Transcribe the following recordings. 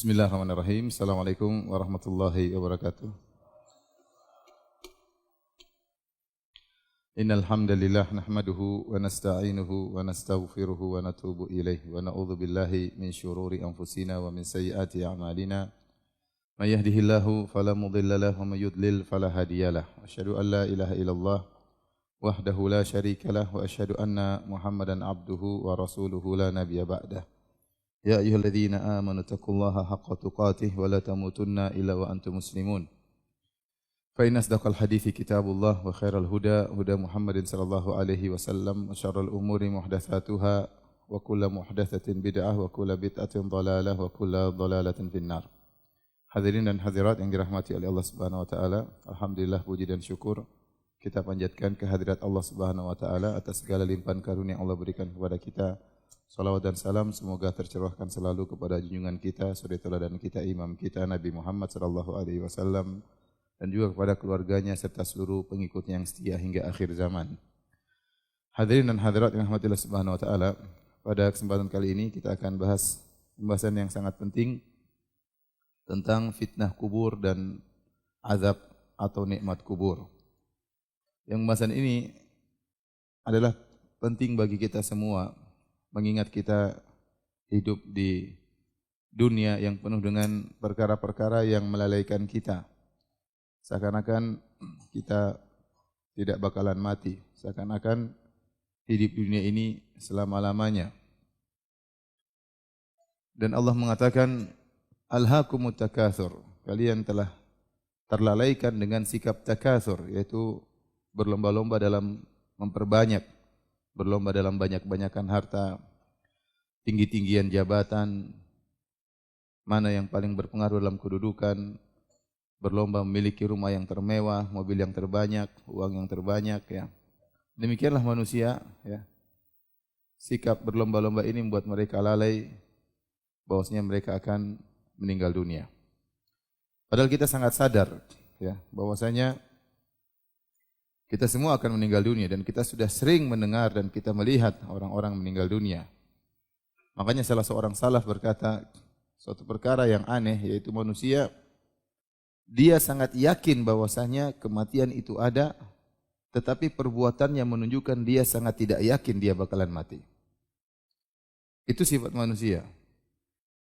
Bismillahirrahmanirrahim. Assalamualaikum warahmatullahi wabarakatuh. Innal hamdalillah nahmaduhu wa nasta'inuhu wa nastaghfiruhu wa natubu ilaih wa na'udzu billahi min syururi anfusina wa min sayyiati a'malina. May yahdihillahu fala mudilla lahu wa may yudlil fala hadiyalah. Asyhadu an la ilaha illallah wahdahu la syarika lah wa asyhadu anna Muhammadan abduhu wa rasuluhu la nabiyya ba'dah. Ya ayyuhalladzina amanu taqullaha haqqa tuqatih wa la tamutunna illa wa antum muslimun. Fa inna asdaqal hadithi kitabullah wa khairal huda huda Muhammadin sallallahu alaihi wasallam wa syarrul umuri muhdatsatuha wa kullu muhdatsatin bid'ah wa kullu bid'atin dhalalah wa kullu dhalalatin finnar. Hadirin dan hadirat yang dirahmati oleh Allah Subhanahu wa taala, alhamdulillah puji dan syukur kita panjatkan kehadirat Allah Subhanahu wa taala atas segala limpahan karunia yang Allah berikan kepada kita. Salawat dan salam semoga tercurahkan selalu kepada junjungan kita, suri teladan kita, imam kita Nabi Muhammad sallallahu alaihi wasallam dan juga kepada keluarganya serta seluruh pengikutnya yang setia hingga akhir zaman. Hadirin dan hadirat yang dirahmati Allah Subhanahu wa taala, pada kesempatan kali ini kita akan bahas pembahasan yang sangat penting tentang fitnah kubur dan azab atau nikmat kubur. Yang pembahasan ini adalah penting bagi kita semua, mengingat kita hidup di dunia yang penuh dengan perkara-perkara yang melalaikan kita. Seakan-akan kita tidak bakalan mati. Seakan-akan hidup dunia ini selama-lamanya. Dan Allah mengatakan, Alhaakumut takatsur. Kalian telah terlalaikan dengan sikap takatsur, yaitu berlomba-lomba dalam memperbanyak, berlomba dalam banyak-banyakan harta, tinggi-tinggian jabatan, mana yang paling berpengaruh dalam kedudukan, berlomba memiliki rumah yang termewah, mobil yang terbanyak, uang yang terbanyak, ya. Demikianlah manusia, ya. Sikap berlomba-lomba ini membuat mereka lalai bahwasanya mereka akan meninggal dunia. Padahal kita sangat sadar, ya, bahwasanya kita semua akan meninggal dunia dan kita sudah sering mendengar dan kita melihat orang-orang meninggal dunia. Makanya salah seorang salaf berkata, suatu perkara yang aneh yaitu manusia, dia sangat yakin bahwasanya kematian itu ada, tetapi perbuatannya menunjukkan dia sangat tidak yakin dia bakalan mati. Itu sifat manusia.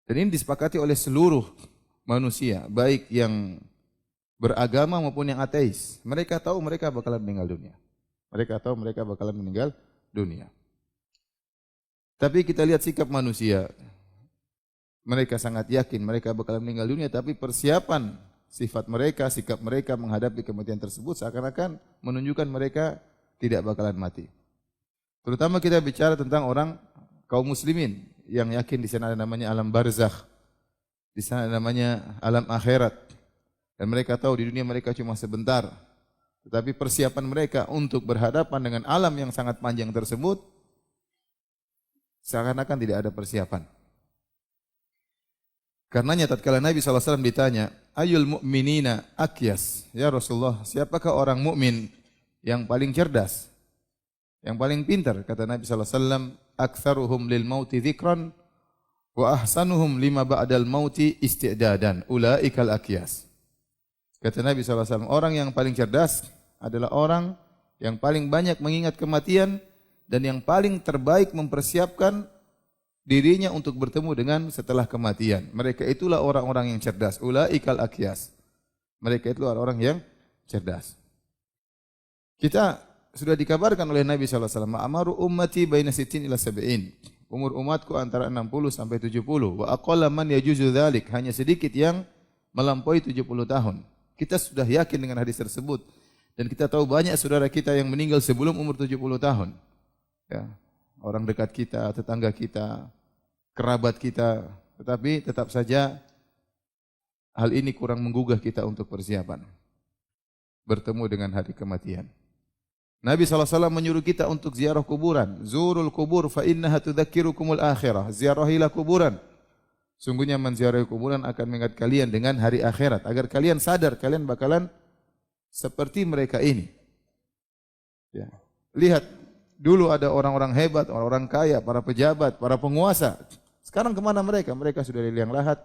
Dan ini disepakati oleh seluruh manusia, baik yang beragama maupun yang ateis. Mereka tahu mereka bakalan meninggal dunia. Mereka tahu mereka bakalan meninggal dunia. Tapi kita lihat sikap manusia. Mereka sangat yakin mereka bakalan meninggal dunia, tapi persiapan sifat mereka, sikap mereka menghadapi kematian tersebut seakan-akan menunjukkan mereka tidak bakalan mati. Terutama kita bicara tentang orang kaum muslimin yang yakin di sana ada namanya alam barzakh. Di sana ada namanya alam akhirat. Dan mereka tahu di dunia mereka cuma sebentar. Tetapi persiapan mereka untuk berhadapan dengan alam yang sangat panjang tersebut seakan-akan tidak ada persiapan. Karenanya tatkala Nabi SAW ditanya, Ayul mu'minina akyas? Ya Rasulullah, siapakah orang mukmin yang paling cerdas? Yang paling pintar? Kata Nabi SAW, Aktsaruhum lil mauti dzikran wa ahsanuhum lima ba'dal mauti isti'dadan. Ulaikal akyas. Kata Nabi SAW, orang yang paling cerdas adalah orang yang paling banyak mengingat kematian dan yang paling terbaik mempersiapkan dirinya untuk bertemu dengan setelah kematian. Mereka itulah orang-orang yang cerdas. Ulaikal akyas. Mereka itulah orang yang cerdas. Kita sudah dikabarkan oleh Nabi SAW, Amaru ummati baina sittin ila sab'in. Umur umatku antara 60 sampai 70. Wa aqalla man yajuzu dzalik. Hanya sedikit yang melampaui 70 tahun. Kita sudah yakin dengan hadis tersebut dan kita tahu banyak saudara kita yang meninggal sebelum umur 70 tahun. Ya, orang dekat kita, tetangga kita, kerabat kita, tetapi tetap saja hal ini kurang menggugah kita untuk persiapan bertemu dengan hari kematian. Nabi SAW menyuruh kita untuk ziarah kuburan. Zurul kubur fa innaha tudzakirukumul akhirah. Ziarahilah kuburan. Sungguhnya menziarahi kuburan akan mengingat kalian dengan hari akhirat. Agar kalian sadar, kalian bakalan seperti mereka ini. Ya. Lihat, dulu ada orang-orang hebat, orang-orang kaya, para pejabat, para penguasa. Sekarang kemana mereka? Mereka sudah di liang lahat,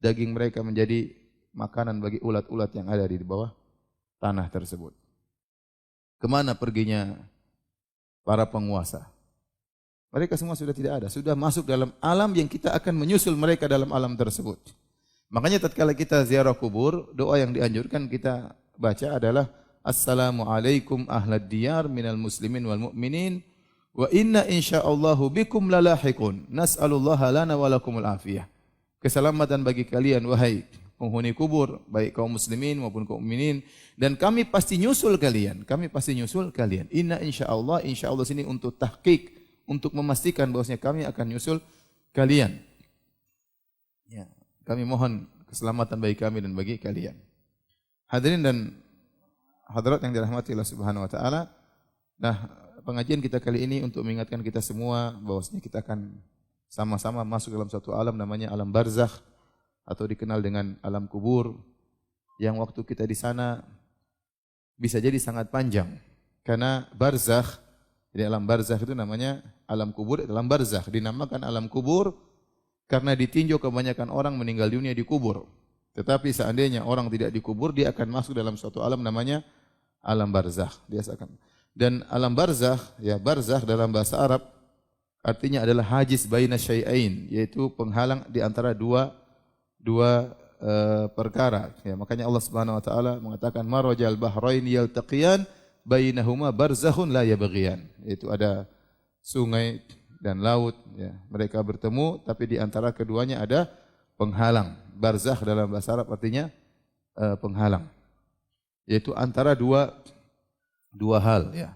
daging mereka menjadi makanan bagi ulat-ulat yang ada di bawah tanah tersebut. Kemana perginya para penguasa? Mereka semua sudah tidak ada, sudah masuk dalam alam yang kita akan menyusul mereka dalam alam tersebut. Makanya tatkala kita ziarah kubur, doa yang dianjurkan kita baca adalah Assalamualaikum ahlad diyar minal muslimin wal mu'minin wa inna insyaallahu bikum lalahiqun nas'alullaha lana wa lakumul afiyah. Keselamatan bagi kalian wahai penghuni kubur, baik kaum muslimin maupun kaum mukminin, dan kami pasti nyusul kalian. Kami pasti nyusul kalian. Inna insyaallah, insyaallah sini untuk tahqiq, untuk memastikan bahwasanya kami akan nyusul kalian. Ya, kami mohon keselamatan bagi kami dan bagi kalian. Hadirin dan hadirat yang dirahmati Allah Subhanahu wa taala. Nah, pengajian kita kali ini untuk mengingatkan kita semua bahwasanya kita akan sama-sama masuk dalam satu alam namanya alam barzakh atau dikenal dengan alam kubur, yang waktu kita di sana bisa jadi sangat panjang. Karena barzakh, jadi alam barzakh itu namanya alam kubur, alam barzakh dinamakan alam kubur karena ditinjau kebanyakan orang meninggal dunia di kubur. Tetapi seandainya orang tidak dikubur, dia akan masuk dalam suatu alam namanya alam barzakh. Dia akan. Dan alam barzakh, ya barzakh dalam bahasa Arab artinya adalah hajiz baina syai'ain, yaitu penghalang di antara dua perkara. Ya, makanya Allah Subhanahu wa taala mengatakan marajal bahrain yaltaqiyan bainahuma barzakhun la yabghiyan. Itu ada sungai dan laut, ya. Mereka bertemu tapi di antara keduanya ada penghalang. Barzakh dalam bahasa Arab artinya penghalang. Yaitu antara dua hal, ya.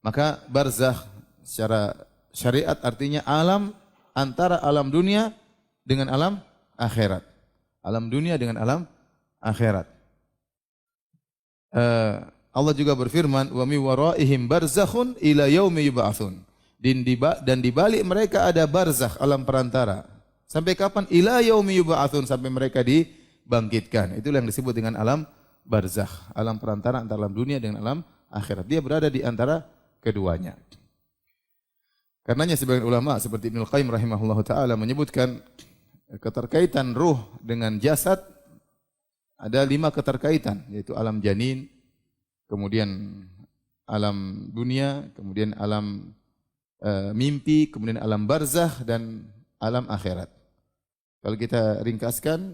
Maka barzakh secara syariat artinya alam antara alam dunia dengan alam akhirat. Alam dunia dengan alam akhirat. Allah juga berfirman, "Wa mi waraihim barzakhun ila yaumi yub'atsun." Dan di balik mereka ada barzakh, alam perantara. Sampai kapan? Ila yaumi yub'atsun, sampai mereka dibangkitkan. Itulah yang disebut dengan alam barzakh, alam perantara antara alam dunia dengan alam akhirat. Dia berada di antara keduanya. Karenanya sebagian ulama seperti Ibnu Qayyim rahimahullahu taala menyebutkan keterkaitan ruh dengan jasad ada 5 keterkaitan, yaitu alam janin, kemudian alam dunia, kemudian alam mimpi, kemudian alam barzakh dan alam akhirat. Kalau kita ringkaskan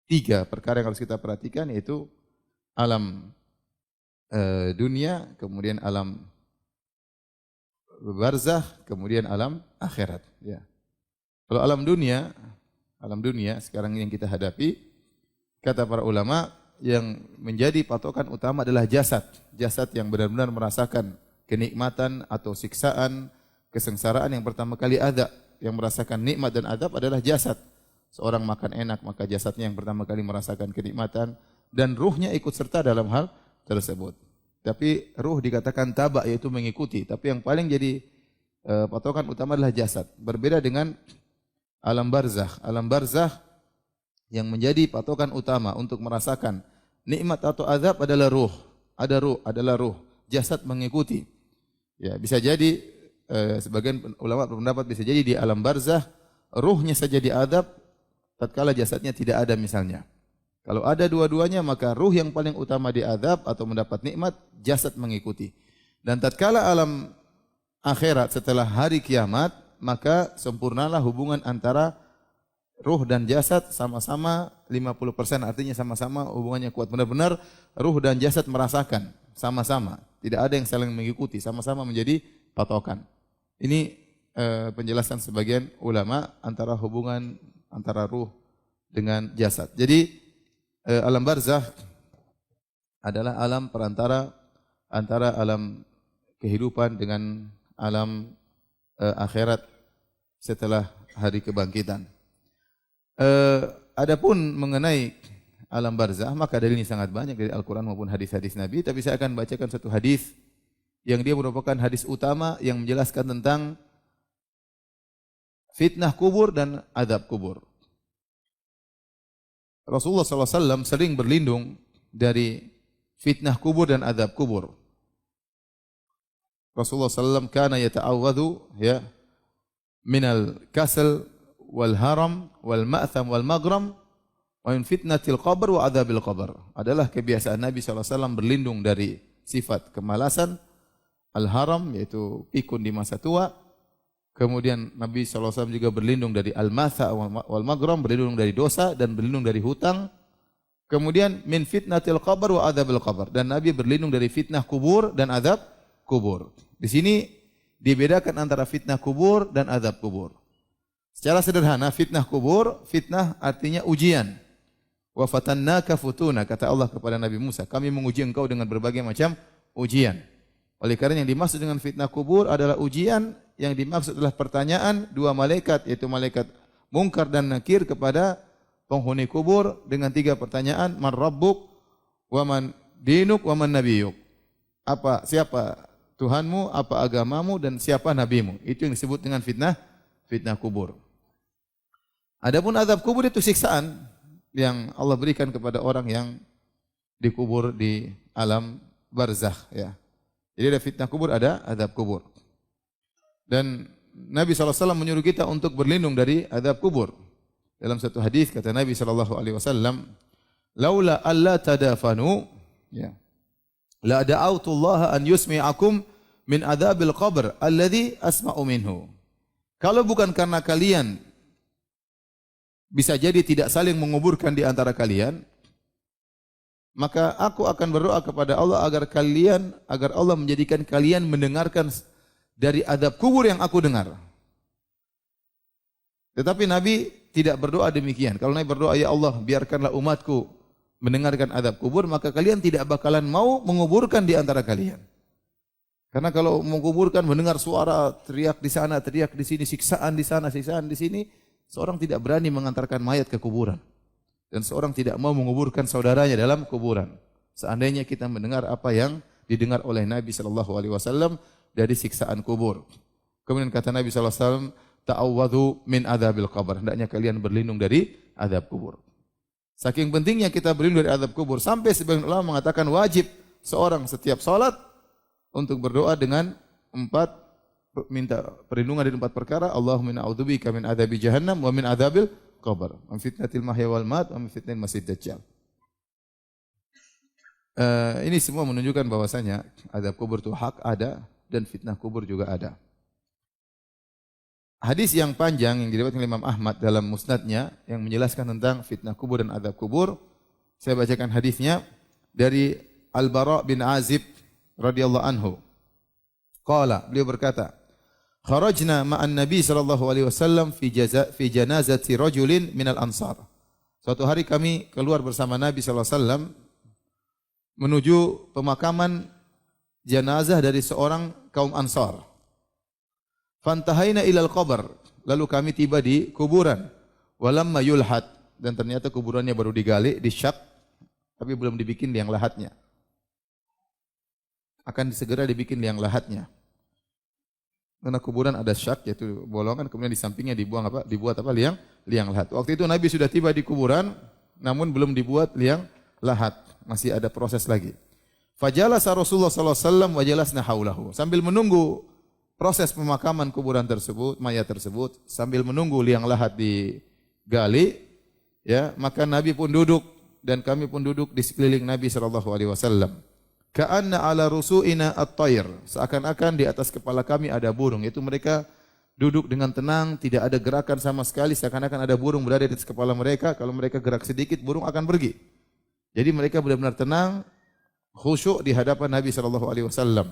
3 perkara yang harus kita perhatikan, yaitu alam dunia, kemudian alam barzakh, kemudian alam akhirat. Ya. Kalau alam dunia sekarang yang kita hadapi, kata para ulama, yang menjadi patokan utama adalah jasad. Jasad yang benar-benar merasakan kenikmatan atau siksaan, kesengsaraan yang pertama kali ada. Yang merasakan nikmat dan adab adalah jasad. Seorang makan enak, maka jasadnya yang pertama kali merasakan kenikmatan dan ruhnya ikut serta dalam hal tersebut. Tapi ruh dikatakan taba, yaitu mengikuti. Tapi yang paling jadi patokan utama adalah jasad. Berbeda dengan alam barzakh. Alam barzakh yang menjadi patokan utama untuk merasakan nikmat atau azab adalah ruh. Ada ruh, adalah ruh. Jasad mengikuti. Ya, bisa jadi sebagian ulama berpendapat bisa jadi di alam barzakh ruhnya saja diadab tatkala jasadnya tidak ada misalnya. Kalau ada dua-duanya maka ruh yang paling utama diadab atau mendapat nikmat, jasad mengikuti. Dan tatkala alam akhirat setelah hari kiamat, maka sempurnalah hubungan antara ruh dan jasad sama-sama 50%, artinya sama-sama hubungannya kuat. Benar-benar ruh dan jasad merasakan sama-sama, tidak ada yang saling mengikuti, sama-sama menjadi patokan. Ini penjelasan sebagian ulama antara hubungan antara ruh dengan jasad. Jadi alam barzakh adalah alam perantara antara alam kehidupan dengan alam akhirat setelah hari kebangkitan. Adapun mengenai alam barzakh, maka dalilnya sangat banyak dari Al-Quran maupun hadis-hadis Nabi. Tapi saya akan bacakan satu hadis yang dia merupakan hadis utama yang menjelaskan tentang fitnah kubur dan azab kubur. Rasulullah SAW sering berlindung dari fitnah kubur dan azab kubur. Rasulullah SAW kana yata'awwadhu minal kasal wal haram wal ma'tham wal maghram Wa min fitnatil qabr wa adzabil qabr. Adalah kebiasaan Nabi SAW berlindung dari sifat kemalasan, al-haram yaitu pikun di masa tua. Kemudian Nabi SAW juga berlindung dari al-matha wal maghram, berlindung dari dosa dan berlindung dari hutang. Kemudian min fitnatil qabr wa adzabil qabr, dan Nabi berlindung dari fitnah kubur dan azab kubur. Di sini dibedakan antara fitnah kubur dan azab kubur. Secara sederhana, fitnah kubur, fitnah artinya ujian. Wa fatannaka futuna, kata Allah kepada Nabi Musa, kami menguji engkau dengan berbagai macam ujian. Oleh karena yang dimaksud dengan fitnah kubur adalah ujian, yang dimaksud adalah pertanyaan dua malaikat, yaitu malaikat Munkar dan Nakir kepada penghuni kubur dengan 3 pertanyaan, man rabbuk, wa man dinuk, wa man nabiyuk. Siapa Tuhanmu, apa agamamu, dan siapa nabimu. Itu yang disebut dengan fitnah kubur. Adapun azab kubur itu siksaan yang Allah berikan kepada orang yang dikubur di alam barzakh, ya. Jadi ada fitnah kubur, ada azab kubur. Dan Nabi SAW menyuruh kita untuk berlindung dari azab kubur. Dalam satu hadis kata Nabi SAW, laula alla tadafanu, ya, la da'autullaha an yusmi'akum min adzabil qabr alladhi asma'u minhu. Kalau bukan karena kalian bisa jadi tidak saling menguburkan di antara kalian, maka aku akan berdoa kepada Allah agar Allah menjadikan kalian mendengarkan dari azab kubur yang aku dengar. Tetapi Nabi tidak berdoa demikian. Kalau Nabi berdoa, ya Allah, biarkanlah umatku mendengarkan azab kubur, maka kalian tidak bakalan mau menguburkan di antara kalian. Karena kalau menguburkan, mendengar suara teriak di sana, teriak di sini, siksaan di sana, siksaan di sini, seorang tidak berani mengantarkan mayat ke kuburan. Dan seorang tidak mau menguburkan saudaranya dalam kuburan. Seandainya kita mendengar apa yang didengar oleh Nabi SAW dari siksaan kubur. Kemudian kata Nabi SAW, ta'awwadhu min adzabil qabr. Hendaknya kalian berlindung dari azab kubur. Saking pentingnya kita berlindung dari azab kubur, sampai sebagian ulama mengatakan wajib seorang setiap salat untuk berdoa dengan minta perlindungan dari 4 perkara. Allahumma inna a'udzubika min adzabi jahannam wa min adzabil qabr, wa min fitnatil mahya wal mat, wa min fitnatil masiihid dajjal. Ini semua menunjukkan bahwasanya azab kubur itu hak ada dan fitnah kubur juga ada. Hadis yang panjang yang diriwayatkan oleh Imam Ahmad dalam musnadnya yang menjelaskan tentang fitnah kubur dan azab kubur. Saya bacakan hadisnya dari Al-Bara bin Azib radhiyallahu anhu. Qala, beliau berkata, kharajna ma'an Nabi sallallahu alaihi wasallam fi janazati rajulin minal ansar. Suatu hari kami keluar bersama Nabi sallallahu alaihi wasallam menuju pemakaman jenazah dari seorang kaum Ansar. Fantahaina ilal qabr, lalu kami tiba di kuburan. Walamma yulhad, dan ternyata kuburannya baru digali, disyak, tapi belum dibikin liang lahatnya. Akan segera dibikin liang lahatnya. Karena kuburan ada syak, yaitu bolongan, kemudian di sampingnya dibuat liang lahat. Waktu itu Nabi sudah tiba di kuburan, namun belum dibuat liang lahat, masih ada proses lagi. Fajalasa Rasulullah sallallahu alaihi wasallam wa jalasna haulahu. Sambil menunggu proses pemakaman kuburan tersebut, mayat tersebut, sambil menunggu liang lahat digali, ya, maka Nabi pun duduk dan kami pun duduk di sekeliling Nabi sallallahu alaihi wasallam. Ka'anna ala rusu'ina at-tayr, seakan-akan di atas kepala kami ada burung. Itu mereka duduk dengan tenang, tidak ada gerakan sama sekali, seakan-akan ada burung berada di atas kepala mereka. Kalau mereka gerak sedikit, burung akan pergi. Jadi mereka benar-benar tenang, khusyuk di hadapan Nabi sallallahu alaihi wasallam.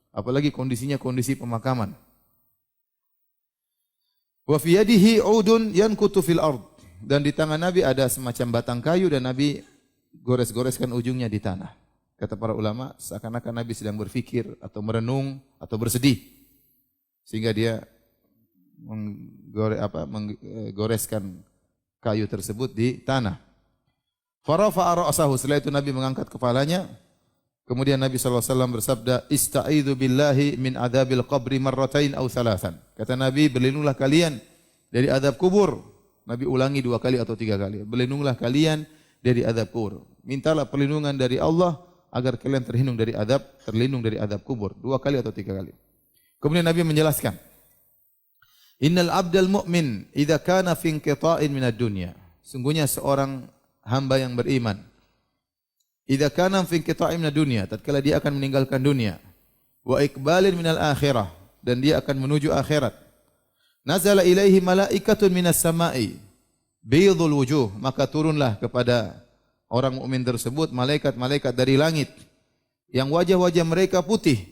Apalagi kondisinya kondisi pemakaman. Wa fi yadihi 'udun yankutu fil ard, dan di tangan Nabi ada semacam batang kayu dan Nabi gores-goreskan ujungnya di tanah. Kata para ulama, seakan-akan Nabi sedang berfikir atau merenung atau bersedih, sehingga dia menggoreskan kayu tersebut di tanah. Farafa'a ra'sahu, setelah itu Nabi mengangkat kepalanya. Kemudian Nabi SAW bersabda, ista'idhu billahi min adzabil qabri marratain aw thalathan. Kata Nabi, berlindunglah kalian dari azab kubur. Nabi ulangi 2 kali atau 3 kali. Berlindunglah kalian dari azab kubur. Mintalah perlindungan dari Allah agar kalian terlindung dari azab kubur. 2 kali atau 3 kali. Kemudian Nabi menjelaskan, innal abdal mu'min idza kana fi inqita'in minad dunya. Sungguhnya seorang hamba yang beriman. Idza kana fi inqita'in minad dunya, tatkala dia akan meninggalkan dunia, wa iqbalin minal akhirah, dan dia akan menuju akhirat. Nazala ilaihi malaikatun minas sama'i baydul wujuh, maka turunlah kepada orang mukmin tersebut malaikat-malaikat dari langit yang wajah-wajah mereka putih.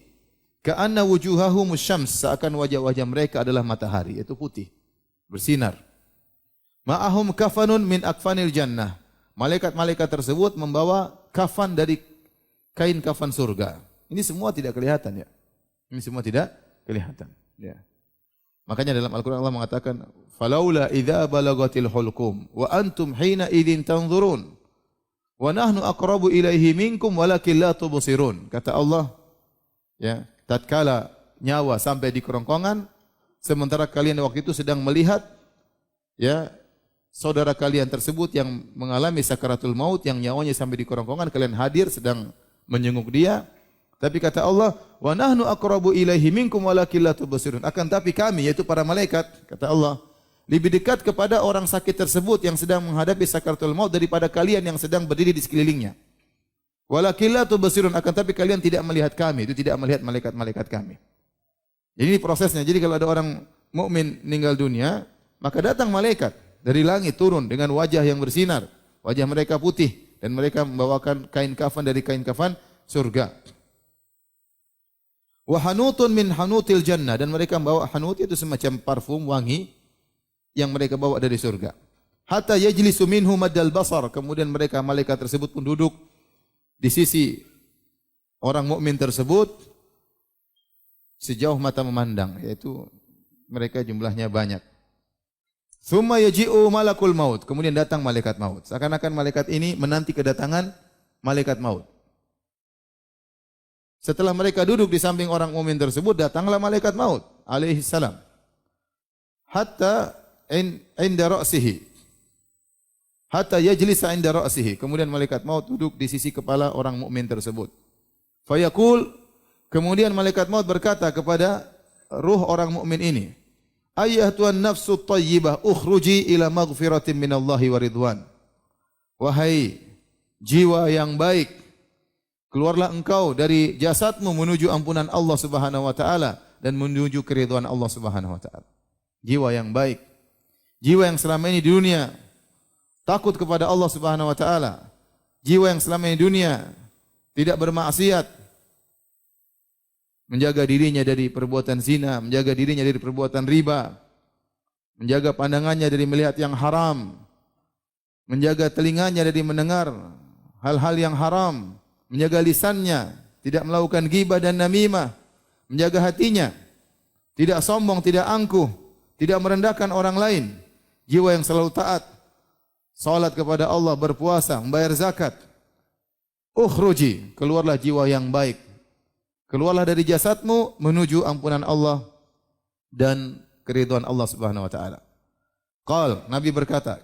Ka'anna wujuhahum syams, seakan wajah-wajah mereka adalah matahari, itu putih, bersinar. Ma'ahum kafanun min akfanil jannah. Malaikat-malaikat tersebut membawa kafan dari kain kafan surga. Ini semua tidak kelihatan ya. Ini semua tidak kelihatan. Ya. Makanya dalam Al-Quran Allah mengatakan, "Falaula idza balagatil hulqum wa antum hina idzin tanzurun wa nahnu aqrabu ilaihi minkum walakin la tubsirun." Kata Allah, ya, tatkala nyawa sampai di kerongkongan, sementara kalian waktu itu sedang melihat, ya, saudara kalian tersebut yang mengalami sakaratul maut, yang nyawanya sampai di kerongkongan, kalian hadir sedang menjenguk dia. Tapi kata Allah, wa nahnu aqrabu ilaihi minkum walakin la tubsirun. Akan tapi kami, yaitu para malaikat, kata Allah, lebih dekat kepada orang sakit tersebut yang sedang menghadapi sakaratul maut daripada kalian yang sedang berdiri di sekelilingnya. Walakin la tubsirun, akan tapi kalian tidak melihat kami, itu tidak melihat malaikat-malaikat kami. Jadi ini prosesnya. Jadi kalau ada orang mukmin meninggal dunia, maka datang malaikat dari langit turun dengan wajah yang bersinar, wajah mereka putih, dan mereka membawakan kain kafan dari kain kafan surga. Wa hanutun min hanutil jannah, dan mereka membawa hanut, itu semacam parfum wangi yang mereka bawa dari surga. Hatta yajlisu minhu maddal basar, kemudian mereka malaikat tersebut pun duduk di sisi orang mukmin tersebut sejauh mata memandang, yaitu mereka jumlahnya banyak. Tsumma yaji'u malakul maut, kemudian datang malaikat maut. Seakan-akan malaikat ini menanti kedatangan malaikat maut. Setelah mereka duduk di samping orang mukmin tersebut, datanglah malaikat maut alaihi salam. Hatta inda ra'sihi. Hatta yajlisa inda ra'sihi. Kemudian malaikat maut duduk di sisi kepala orang mukmin tersebut. Fayaqul, kemudian malaikat maut berkata kepada ruh orang mukmin ini, "Ayyatuhan nafsu thayyibah, ukhruji ila maghfiratin minallahi wa ridwan." Wahai jiwa yang baik, keluarlah engkau dari jasadmu menuju ampunan Allah Subhanahu wa taala dan menuju keridhaan Allah Subhanahu wa taala. Jiwa yang baik, jiwa yang selama ini di dunia takut kepada Allah Subhanahu wa taala, jiwa yang selama ini di dunia tidak bermaksiat, menjaga dirinya dari perbuatan zina, menjaga dirinya dari perbuatan riba, menjaga pandangannya dari melihat yang haram, menjaga telinganya dari mendengar hal-hal yang haram, menjaga lisannya tidak melakukan ghibah dan namimah, menjaga hatinya tidak sombong, tidak angkuh, tidak merendahkan orang lain, jiwa yang selalu taat, salat kepada Allah, berpuasa, membayar zakat. Ukhruji, keluarlah jiwa yang baik, keluarlah dari jasadmu menuju ampunan Allah dan keridhaan Allah Subhanahu wa taala. Qal, Nabi berkata,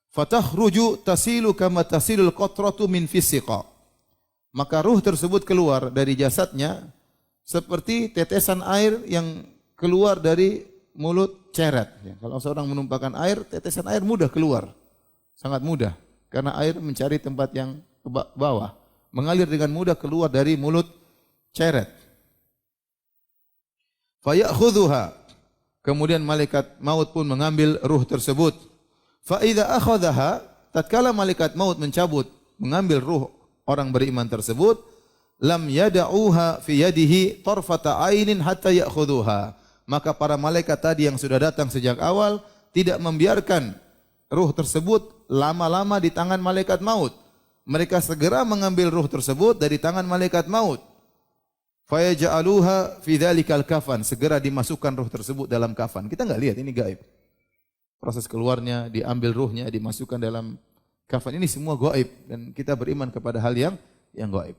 "Fatakhruju tasilu kama tasilul qatratu min fisiqa." Maka ruh tersebut keluar dari jasadnya seperti tetesan air yang keluar dari mulut ceret. Ya, kalau seorang menumpahkan air, tetesan air mudah keluar. Sangat mudah. Karena air mencari tempat yang ke bawah. Mengalir dengan mudah keluar dari mulut ceret. Fayakhudhuha. Kemudian malaikat maut pun mengambil ruh tersebut. Fa idza akhadhaha, tatkala malaikat maut mencabut, mengambil ruh orang beriman tersebut, lam yada'uha fi yadihi tarfata ainin hatta ya'khudhuha. Maka para malaikat tadi yang sudah datang sejak awal tidak membiarkan ruh tersebut lama-lama di tangan malaikat maut. Mereka segera mengambil ruh tersebut dari tangan malaikat maut. Fayaj'aluha fi dzalikal kafan, segera dimasukkan ruh tersebut dalam kafan. Kita enggak lihat, ini gaib. Proses keluarnya, diambil ruhnya, dimasukkan dalam kafan, ini semua gaib dan kita beriman kepada hal yang gaib.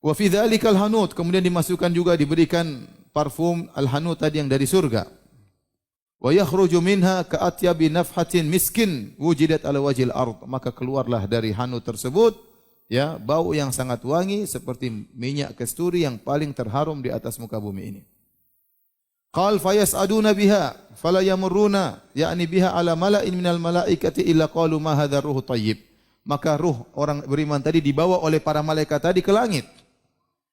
Wa fi dzalikal hanut, kemudian dimasukkan juga, diberikan parfum al-hanut tadi yang dari surga. Wa yakhruju minha ka'atyabi nafhatin miskin wujidat ala wajhil ard, maka keluarlah dari hanut tersebut ya bau yang sangat wangi seperti minyak kasturi yang paling terharum di atas muka bumi ini. Qal fayas'aduna biha fala yamurruna yakni biha ala mala'in minal malaikati illa qalu ma hadzal ruhu thayyib. Maka ruh orang beriman tadi dibawa oleh para malaikat tadi ke langit.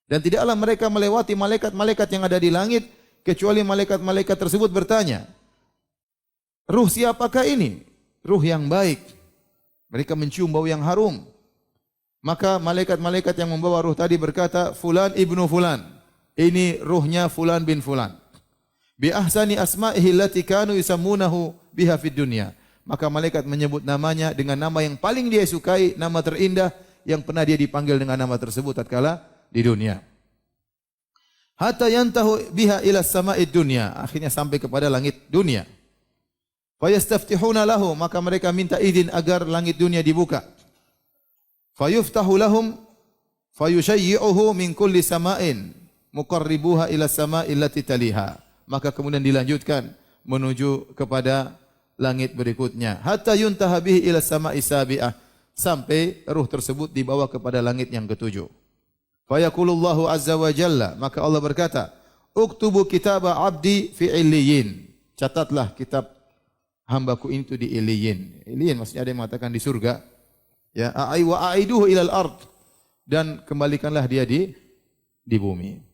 Dan tidaklah mereka melewati malaikat-malaikat yang ada di langit kecuali malaikat-malaikat tersebut bertanya, "Ruh siapakah ini?" Ruh yang baik. Mereka mencium bau yang harum. Maka malaikat-malaikat yang membawa ruh tadi berkata, "Fulan ibnu fulan." Ini ruhnya fulan bin fulan. Bi ahsani asma'ihi allati kanu yusammunahu biha fid dunya. Maka malaikat menyebut namanya dengan nama yang paling dia sukai, nama terindah yang pernah dia dipanggil dengan nama tersebut tatkala di dunia. Hatta yantahu biha ila sama'id dunya. Akhirnya sampai kepada langit dunia. Fayastaftihuna lahu, maka mereka minta izin agar langit dunia dibuka. Fayuftahu lahum fayushayyi'uhu min kulli sama'in muqarribuha ila sama'il lati taliha. Maka kemudian dilanjutkan menuju kepada langit berikutnya. Hatta yuntaha bihi ila sama'i sabi'ah. Sampai ruh tersebut dibawa kepada langit yang ketujuh. Fayaqulullahu azza wa jalla. Maka Allah berkata, "Uktubu kitaba abdi fi illiyin." Catatlah kitab hambaku itu di illiyin. Illiyin maksudnya ada yang mengatakan di surga. Ya, wa aiduhu ilal ard. Dan kembalikanlah dia di bumi.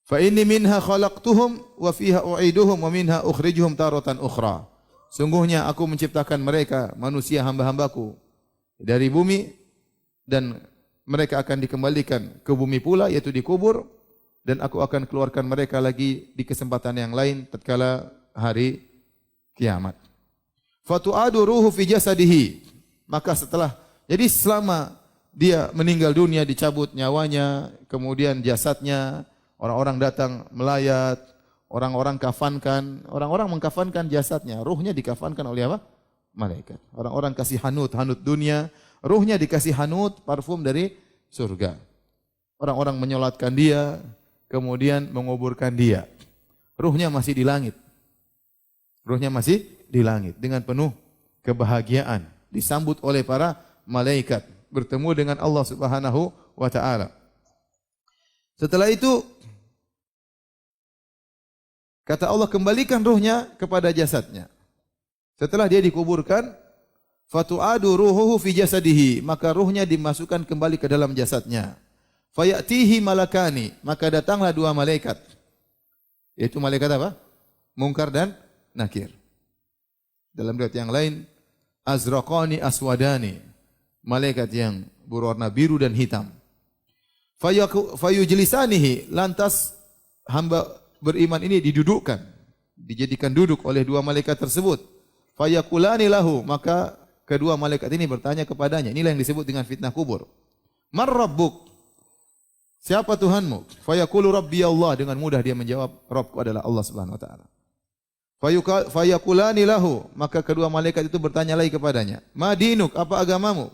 Fa inni minha khalaqtuhum wa fiha u'iduhum wa minha ukhrijuhum taratan ukhra. Sungguhnya aku menciptakan mereka manusia hamba-hambaku dari bumi dan mereka akan dikembalikan ke bumi pula yaitu dikubur dan aku akan keluarkan mereka lagi di kesempatan yang lain tatkala hari kiamat. Fatu'adu ruhu fi jasadihi. Maka jadi selama dia meninggal dunia dicabut nyawanya, kemudian jasadnya orang-orang datang melayat, orang-orang mengkafankan jasadnya, ruhnya dikafankan oleh apa? Malaikat. Orang-orang kasih hanut dunia, ruhnya dikasih hanut parfum dari surga. Orang-orang menyolatkan dia, kemudian menguburkan dia. Ruhnya masih di langit. Ruhnya masih di langit dengan penuh kebahagiaan, disambut oleh para malaikat, bertemu dengan Allah Subhanahu wa taala. Setelah itu kata Allah, kembalikan ruhnya kepada jasadnya. Setelah dia dikuburkan, fatu'adu ruhuhu fi jasadihi, maka ruhnya dimasukkan kembali ke dalam jasadnya. Fayatihi malakani, maka datanglah dua malaikat. Yaitu malaikat apa? Munkar dan Nakir. Dalam riwayat yang lain, azraqani aswadani, malaikat yang berwarna biru dan hitam. Fayujlisanihi, lantas hamba beriman ini didudukkan, dijadikan duduk oleh dua malaikat tersebut. Fayaqulani lahu, maka kedua malaikat ini bertanya kepadanya. Inilah yang disebut dengan fitnah kubur. Man rabbuk? Siapa Tuhanmu? Fayaqulu rabbi Allah. Dengan mudah dia menjawab, Rabbku adalah Allah Subhanahu wa taala. Fayaqulani lahu, maka kedua malaikat itu bertanya lagi kepadanya. Ma dinuk? Apa agamamu?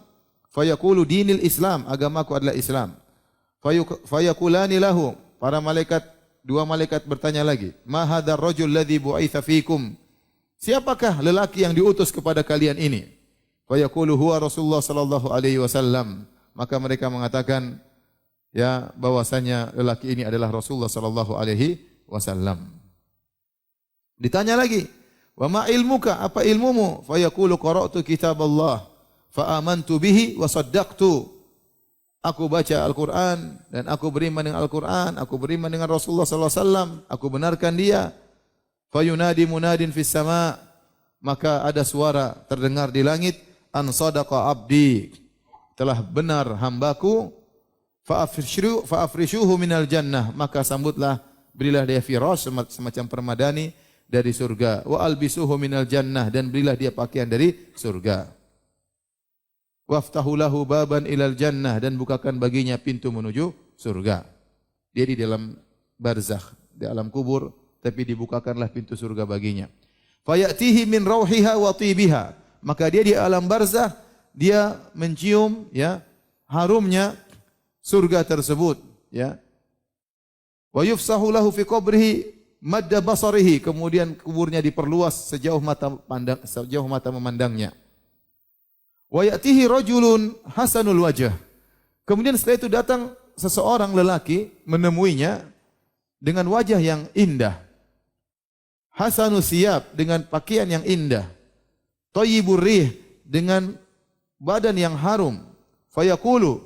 Fayaqulu dinil Islam, agamaku adalah Islam. Fayaqulani lahu, dua malaikat bertanya lagi, "Ma hadzal rajul ladzi bu'itsa fikum?" Siapakah lelaki yang diutus kepada kalian ini? Fa yaqulu huwa Rasulullah sallallahu alaihi wasallam. Maka mereka mengatakan ya bahwasanya lelaki ini adalah Rasulullah sallallahu alaihi wasallam. Ditanya lagi, "Wa ma ilmuka? Apa ilmumu?" Fa yaqulu qara'tu kitaballah fa amantu bihi wa saddaqtu. Aku baca Al-Quran dan aku beriman dengan Al-Quran, aku beriman dengan Rasulullah sallallahu alaihi wasallam, aku benarkan dia. Fayunadi munadin fis sama, maka ada suara terdengar di langit, an sadaqa abdi, telah benar hambaku, fa afrishuhu minal jannah, maka sambutlah, berilah dia firash semacam permadani dari surga, wa albisuhu minal jannah, dan berilah dia pakaian dari surga. Waftahu lahu baban ilal jannah, dan bukakan baginya pintu menuju surga. Dia di dalam barzakh, di alam kubur, tapi dibukakanlah pintu surga baginya. Fayatihi min rauhiha wa tibiha, maka dia di alam barzakh, dia mencium ya harumnya surga tersebut ya. Wa yufsahu lahu fi qabrihi madda basarihi, kemudian kuburnya diperluas sejauh mata memandangnya. Wa ya'tihi rajulun hasanul wajh. Kemudian setelah itu datang seseorang lelaki menemuinya dengan wajah yang indah. Hasanu siyab dengan pakaian yang indah. Thayyibur rih dengan badan yang harum. Fayaqulu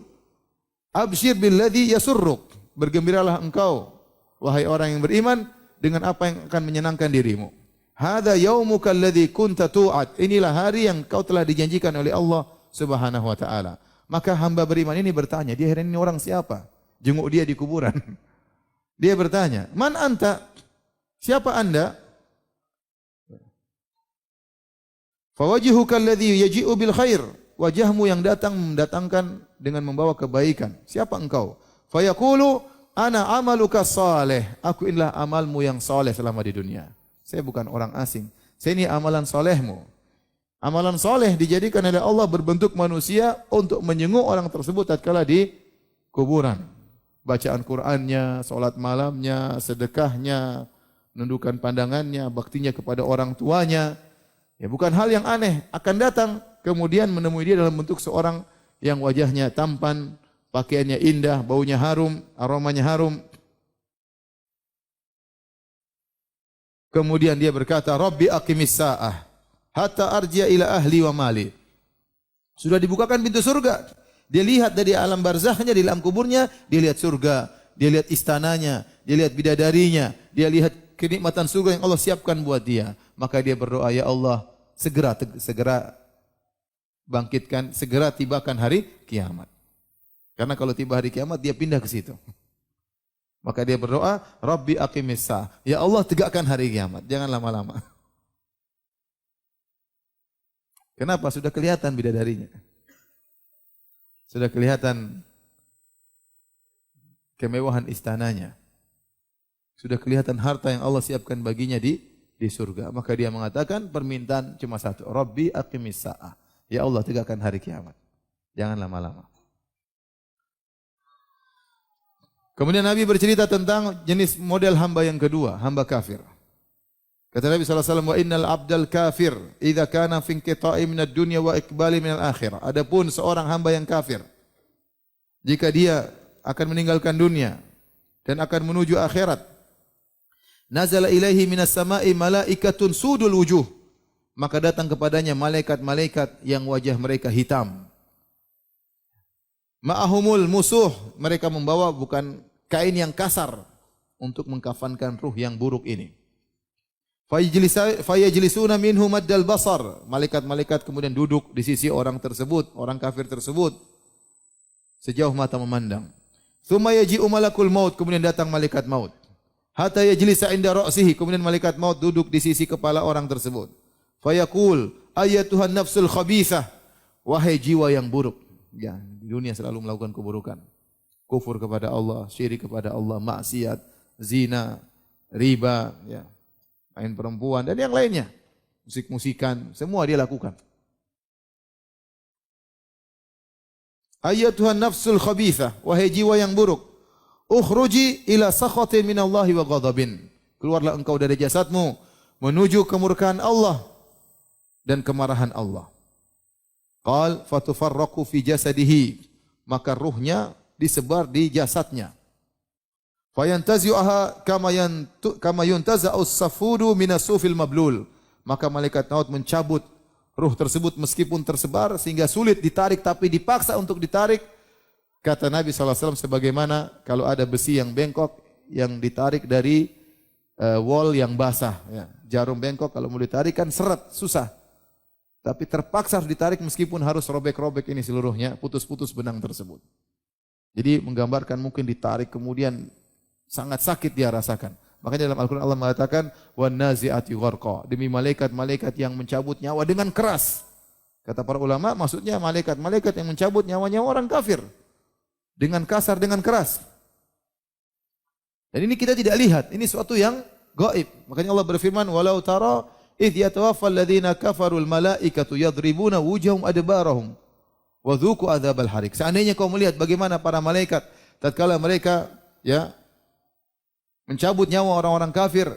absyir billadhi yasurruk. Bergembiralah engkau wahai orang yang beriman dengan apa yang akan menyenangkan dirimu. Hadza yaumuka alladzi kunta tu'ad. Inilah hari yang kau telah dijanjikan oleh Allah Subhanahu wa taala. Maka hamba beriman ini bertanya, dia ini orang siapa? Jenguk dia di kuburan. Dia bertanya, "Man anta?" Siapa Anda? Fawajihuka alladzi yaji'u bil khair. Wajahmu yang datang mendatangkan dengan membawa kebaikan. Siapa engkau? Fayaqulu ana amaluka salih. Aku inilah amalmu yang saleh selama di dunia. Saya bukan orang asing. Saya ini amalan solehmu. Amalan soleh dijadikan oleh Allah berbentuk manusia untuk menjenguk orang tersebut tatkala di kuburan. Bacaan Qur'annya, salat malamnya, sedekahnya, menundukkan pandangannya, baktinya kepada orang tuanya. Ya, bukan hal yang aneh. Akan datang kemudian menemui dia dalam bentuk seorang yang wajahnya tampan, pakaiannya indah, baunya harum, aromanya harum. Kemudian dia berkata, Rabbi aqimis sa'ah, hatta arji'a ila ahli wa mali. Sudah dibukakan pintu surga. Dia lihat dari alam barzakhnya, di alam kuburnya, dia lihat surga, dia lihat istananya, dia lihat bidadarinya, dia lihat kenikmatan surga yang Allah siapkan buat dia. Maka dia berdoa, ya Allah, segera bangkitkan, segera tibakan hari kiamat. Karena kalau tiba hari kiamat, dia pindah ke situ. Maka dia berdoa, Rabbi aqimis sa'ah. Ya Allah, tegakkan hari kiamat. Jangan lama-lama. Kenapa? Sudah kelihatan bidadarinya. Sudah kelihatan kemewahan istananya. Sudah kelihatan harta yang Allah siapkan baginya di surga. Maka dia mengatakan permintaan cuma satu. Rabbi aqimis sa'ah. Ya Allah, tegakkan hari kiamat. Jangan lama-lama. Kemudian Nabi bercerita tentang jenis model hamba yang kedua, hamba kafir. Kata Nabi SAW, wa innal abdal kafir, idha kana fi inqita'i minad dunya wa iqbali minal akhirah. Adapun seorang hamba yang kafir, jika dia akan meninggalkan dunia dan akan menuju akhirat, nazala ilaihi minas sama'i malaikatun sudul wujuh. Maka datang kepadanya malaikat-malaikat yang wajah mereka hitam. Ma'ahumul musuh, mereka membawa bukan kain yang kasar untuk mengkafankan ruh yang buruk ini. Fayajlisuna minhu maddal basar. Malaikat-malaikat kemudian duduk di sisi orang tersebut, orang kafir tersebut, sejauh mata memandang. Tsumma yaji'u malakul maut, kemudian datang malaikat maut. Hatta yajlisa inda ra'sihi, kemudian malaikat maut duduk di sisi kepala orang tersebut. Fayaqul ayyatuhan nafsul khabithah, wahai jiwa yang buruk. Ya, di dunia selalu melakukan keburukan. Kufur kepada Allah, syirik kepada Allah, maksiat, zina, riba, ya, main perempuan dan yang lainnya. Musik-musikan, semua dia lakukan. Ayyatuhan nafsul khabithah, wahai jiwa yang buruk, ukhruji ila sakhatin minallahi wa ghadabin. Keluarlah engkau dari jasadmu menuju kemurkaan Allah dan kemarahan Allah. Qal fatufarraqu fi jasadihi, maka ruhnya disebar di jasadnya. Fayantazi'uha kama yuntaza'us safudu minas sufil mablul, maka malaikat maut mencabut ruh tersebut meskipun tersebar sehingga sulit ditarik, tapi dipaksa untuk ditarik. Kata Nabi SAW, sebagaimana kalau ada besi yang bengkok yang ditarik dari wol yang basah, ya. Jarum bengkok kalau mau ditarik kan seret, susah. Tapi terpaksa harus ditarik meskipun harus robek-robek ini seluruhnya, putus-putus benang tersebut. Jadi menggambarkan mungkin ditarik kemudian sangat sakit dia rasakan. Makanya dalam Al-Quran Allah mengatakan, wan nazi'ati gharqa, demi malaikat-malaikat yang mencabut nyawa dengan keras. Kata para ulama, maksudnya malaikat-malaikat yang mencabut nyawa-nyawa orang kafir dengan kasar, dengan keras. Dan ini kita tidak lihat, ini suatu yang gaib. Makanya Allah berfirman, walau tara idh yatawaffal ladzina kafarul malaikatu yadribuna wujuhum adbarahum wa dzuqu adzabal harik. Seandainya kau melihat bagaimana para malaikat tatkala mereka ya mencabut nyawa orang-orang kafir,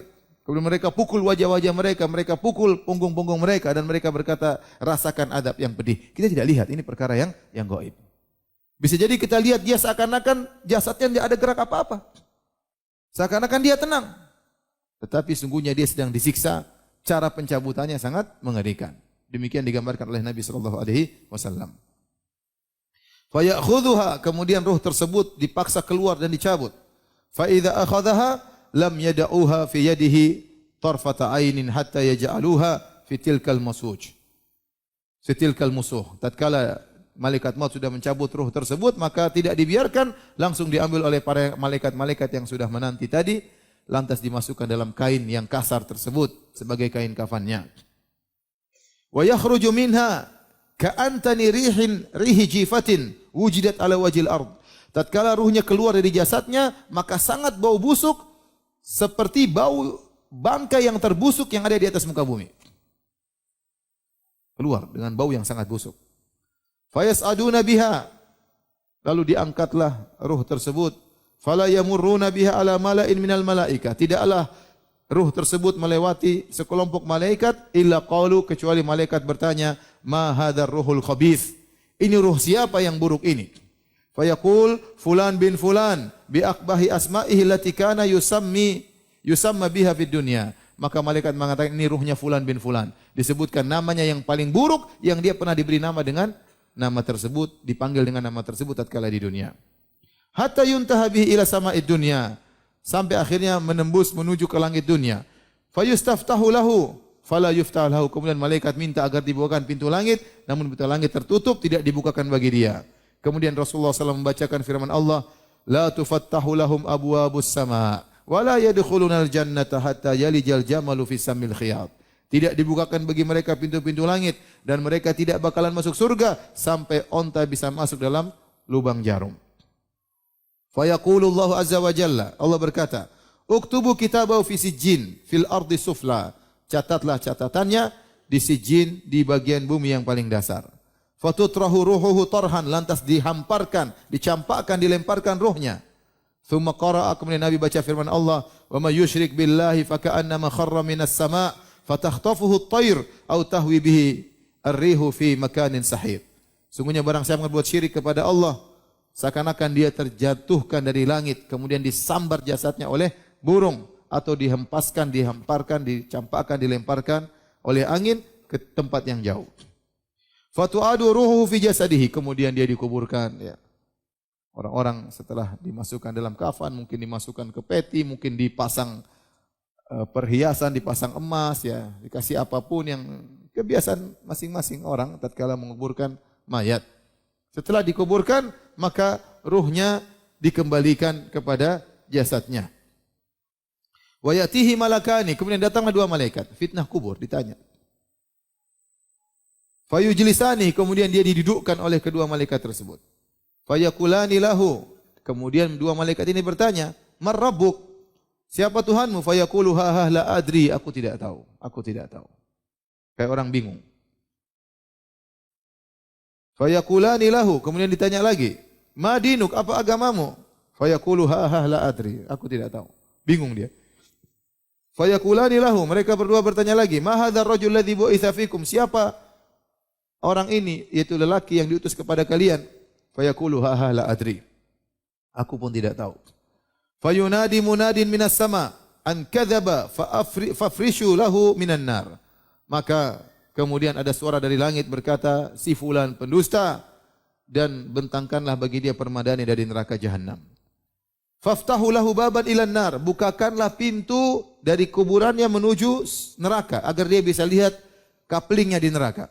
kemudian mereka pukul wajah-wajah mereka, mereka pukul punggung-punggung mereka dan mereka berkata, rasakan adab yang pedih. Kita tidak lihat, ini perkara yang gaib. Bisa jadi kita lihat dia seakan-akan jasadnya tidak ada gerak apa-apa. Seakan-akan dia tenang. Tetapi sungguhnya dia sedang disiksa. Cara pencabutannya sangat mengerikan. Demikian digambarkan oleh Nabi sallallahu alaihi wasallam. Fa ya'khudhuha, kemudian ruh tersebut dipaksa keluar dan dicabut. Fa idza akhadhaha lam yad'uha fi yadihi tarfata ainin hatta yaj'aluha fi tilkal masuj. Fitilkal musuh. Tatkala malaikat maut sudah mencabut ruh tersebut, maka tidak dibiarkan, langsung diambil oleh para malaikat-malaikat yang sudah menanti tadi, lantas dimasukkan dalam kain yang kasar tersebut sebagai kain kafannya. Wa yakhruju minha ka'antani rihi jifatin wujidat ala wajhil ard. Tatkala ruhnya keluar dari jasadnya, maka sangat bau busuk seperti bau bangkai yang terbusuk yang ada di atas muka bumi. Keluar dengan bau yang sangat busuk. Fayas'aduna biha, lalu diangkatlah ruh tersebut. Fala yamurruna biha ala mala'in minal malaika. Tidaklah ruh tersebut melewati sekelompok malaikat illa qalu, kecuali malaikat bertanya, ma hadzal ruhul khabith. Ini ruh siapa yang buruk ini? Fayaqul fulan bin fulan bi aqbahi asma'ihi allati kana yusamma biha fid dunya. Maka malaikat mengatakan, ini ruhnya fulan bin fulan. Disebutkan namanya yang paling buruk yang dia pernah diberi nama dengan nama tersebut, dipanggil dengan nama tersebut tatkala di dunia. Hatta yuntaha bihi ila sama'id dunya, sampai akhirnya menembus menuju ke langit dunia. Fayustaftahu lahu fala yuftah lahu, kemudian malaikat minta agar dibukakan pintu langit, namun pintu langit tertutup, tidak dibukakan bagi dia. Kemudian Rasulullah SAW membacakan firman Allah, la tufattahu lahum abwabus sama' wa la yadkhulunal jannata hatta yalijal jamalu fis samil khiyat. Tidak dibukakan bagi mereka pintu-pintu langit dan mereka tidak bakalan masuk surga sampai onta bisa masuk dalam lubang jarum. Fa yaqulullahu azza wa jalla, Allah berkata, uktubu kitabahu fi sijjin fil ardi sufla. Catatlah catatannya di sijjin, di bagian bumi yang paling dasar. Fatutrahu ruhuhu tarhan, lantas dihamparkan, dicampakkan, dilemparkan ruhnya. Thumma qara'a, kemudian Nabi baca firman Allah, wa may yusyrik billahi faka'annama kharra minas sama' fatakhtafuhu at-tayr aw tahwi bihi ar-rihu fi makanin sahih. Sungguhnya barang siapa berbuat syirik kepada Allah, seakan-akan dia terjatuhkan dari langit, kemudian disambar jasadnya oleh burung, atau dihempaskan, dihamparkan, dicampakkan, dilemparkan oleh angin ke tempat yang jauh. Fatu'adu ruhu fi jasadihi, kemudian dia dikuburkan. Ya. Orang-orang setelah dimasukkan dalam kafan, mungkin dimasukkan ke peti, mungkin dipasang perhiasan, dipasang emas, ya, dikasih apapun yang kebiasaan masing-masing orang tatkala menguburkan mayat. Setelah dikuburkan, maka ruhnya dikembalikan kepada jasadnya. Wa yatihi malakani, kemudian datanglah dua malaikat, fitnah kubur, ditanya. Fayujlisani, kemudian dia didudukkan oleh kedua malaikat tersebut. Fayaqulani lahu, kemudian dua malaikat ini bertanya, "Man rabbuk?" Siapa Tuhanmu? Fayaqulu ha la adri, aku tidak tahu. Aku tidak tahu. Kayak orang bingung. Fayaqulani lahu, kemudian ditanya lagi, "Ma dinuk, apa agamamu?" Fayaqulu ha la adri, aku tidak tahu. Bingung dia. Fayaqulani lahu, mereka berdua bertanya lagi, "Ma hadzal rajul ladzi bu'itsa fikum?" Siapa orang ini, yaitu lelaki yang diutus kepada kalian? Fayaqulu ha la adri, aku pun tidak tahu. Fayunadi munadin minas sama an kadzaba fafrishu lahu minan nar. Maka kemudian ada suara dari langit berkata, si fulan pendusta, dan bentangkanlah bagi dia permadani dari neraka jahanam. Faftahu lahu baban ilan nar, bukakanlah pintu dari kuburannya menuju neraka agar dia bisa lihat kaplingnya di neraka.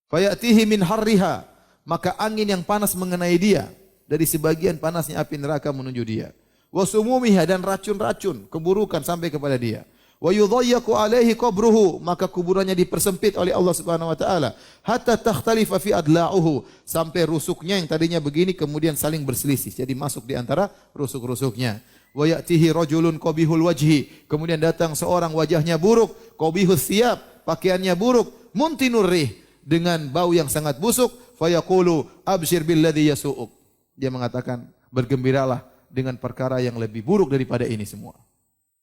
Fayatihi min harriha, maka angin yang panas mengenai dia dari sebagian panasnya api neraka menuju dia. Wa sumumiha, dan racun-racun keburukan sampai kepada dia. Wa yudhayyaqu alaihi qabruhu, maka kuburannya dipersempit oleh Allah Subhanahu wa taala, hatta takhtalifa fi adla'uhu, sampai rusuknya yang tadinya begini kemudian saling berselisih, jadi masuk di antara rusuk-rusuknya. Wa ya'tihi rajulun qabihul wajhi, kemudian datang seorang wajahnya buruk, qabihus thiyab, pakaiannya buruk, muntinur rih, dengan bau yang sangat busuk. Fa yaqulu abshir billadhi yasu'uk, dia mengatakan bergembiralah dengan perkara yang lebih buruk daripada ini semua.